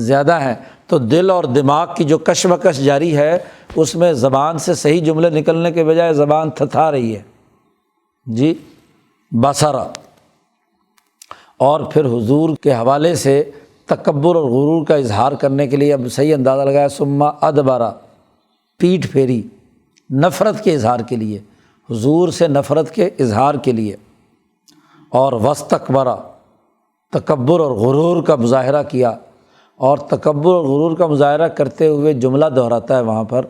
زیادہ ہیں، تو دل اور دماغ کی جو کشمکش جاری ہے اس میں زبان سے صحیح جملے نکلنے کے بجائے زبان تھتھا رہی ہے جی، بسارا۔ اور پھر حضور کے حوالے سے تکبر اور غرور کا اظہار کرنے کے لیے اب صحیح اندازہ لگایا ثم ادبرا، پیٹھ پھیری، نفرت کے اظہار کے لیے، حضور سے نفرت کے اظہار کے لیے، اور واستکبرا، تکبر اور غرور کا مظاہرہ کیا۔ اور تکبر اور غرور کا مظاہرہ کرتے ہوئے جملہ دہراتا ہے وہاں پر،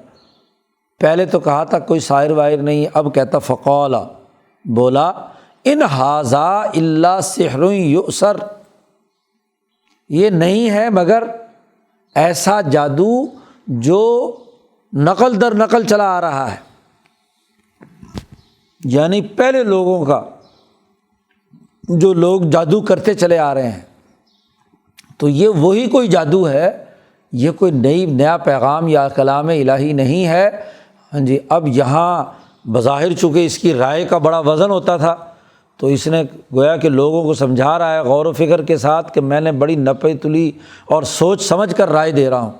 پہلے تو کہا تھا کوئی شاعر واعر نہیں، اب کہتا فقال، بولا ان ھذا الا سحر یؤثر، یہ نہیں ہے مگر ایسا جادو جو نقل در نقل چلا آ رہا ہے، یعنی پہلے لوگوں کا جو لوگ جادو کرتے چلے آ رہے ہیں، تو یہ وہی کوئی جادو ہے، یہ کوئی نیا پیغام یا کلام الہی نہیں ہے۔ ہاں جی، اب یہاں بظاہر چونکہ اس کی رائے کا بڑا وزن ہوتا تھا تو اس نے گویا کہ لوگوں کو سمجھا رہا ہے غور و فکر کے ساتھ کہ میں نے بڑی نپے تلی اور سوچ سمجھ کر رائے دے رہا ہوں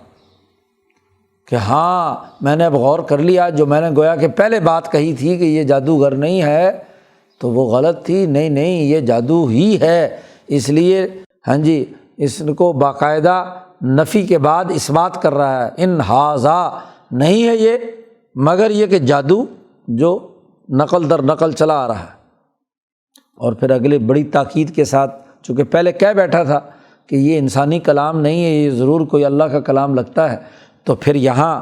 کہ ہاں میں نے اب غور کر لیا، جو میں نے گویا کہ پہلے بات کہی تھی کہ یہ جادوگر نہیں ہے تو وہ غلط تھی، نہیں یہ جادو ہی ہے۔ اس لیے ہاں جی اس کو باقاعدہ نفی کے بعد اثبات کر رہا ہے، ان ھذا نہیں ہے یہ مگر یہ کہ جادو جو نقل در نقل چلا آ رہا ہے۔ اور پھر اگلے بڑی تاکید کے ساتھ، چونکہ پہلے کہہ بیٹھا تھا کہ یہ انسانی کلام نہیں ہے، یہ ضرور کوئی اللہ کا کلام لگتا ہے، تو پھر یہاں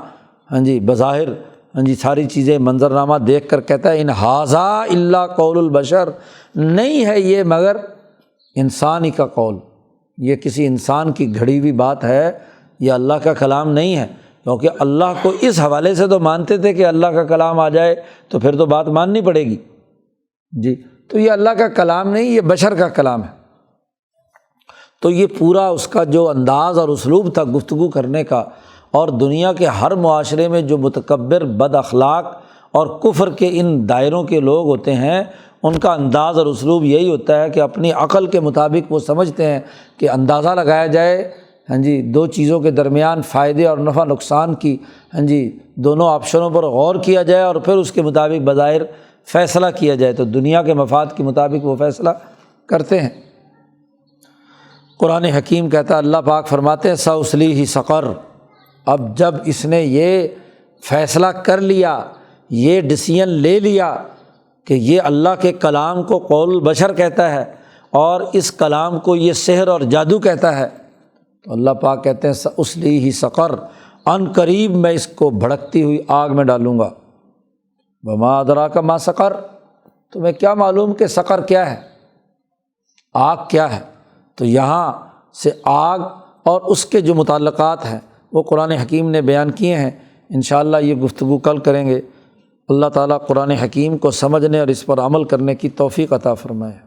ہاں جی بظاہر ہاں جی ساری چیزیں منظرنامہ دیکھ کر کہتا ہے ان ھذا الا قول البشر، نہیں ہے یہ مگر انسان ہی کا قول، یہ کسی انسان کی گھڑی ہوئی بات ہے، یہ اللہ کا کلام نہیں ہے۔ کیونکہ اللہ کو اس حوالے سے تو مانتے تھے کہ اللہ کا کلام آ جائے تو پھر تو بات ماننی پڑے گی جی، تو یہ اللہ کا کلام نہیں، یہ بشر کا کلام ہے۔ تو یہ پورا اس کا جو انداز اور اسلوب تھا گفتگو کرنے کا اور دنیا کے ہر معاشرے میں جو متکبر، بد اخلاق اور کفر کے ان دائروں کے لوگ ہوتے ہیں، ان کا انداز اور اسلوب یہی ہوتا ہے کہ اپنی عقل کے مطابق وہ سمجھتے ہیں کہ اندازہ لگایا جائے، ہاں جی، دو چیزوں کے درمیان فائدے اور نفع نقصان کی، ہاں جی، دونوں آپشنوں پر غور کیا جائے اور پھر اس کے مطابق بظاہر فیصلہ کیا جائے، تو دنیا کے مفاد کے مطابق وہ فیصلہ کرتے ہیں۔ قرآن حکیم کہتا ہے، اللہ پاک فرماتے ہیں سأصلیہ سقر، اب جب اس نے یہ فیصلہ کر لیا، یہ ڈیسیژن لے لیا کہ یہ اللہ کے کلام کو قول البشر کہتا ہے اور اس کلام کو یہ سحر اور جادو کہتا ہے، تو اللہ پاک کہتے ہیں سأصلیہ سقر، عن قریب میں اس کو بھڑکتی ہوئی آگ میں ڈالوں گا۔ وما ادراک ما سقر، تمہیں کیا معلوم کہ سقر کیا ہے، آگ کیا ہے؟ تو یہاں سے آگ اور اس کے جو متعلقات ہیں وہ قرآن حکیم نے بیان کیے ہیں۔ انشاءاللہ یہ گفتگو کل کریں گے۔ اللہ تعالیٰ قرآن حکیم کو سمجھنے اور اس پر عمل کرنے کی توفیق عطا فرمائے۔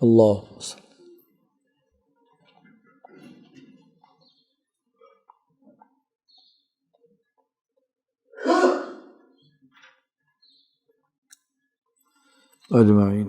اللہ اجمعین۔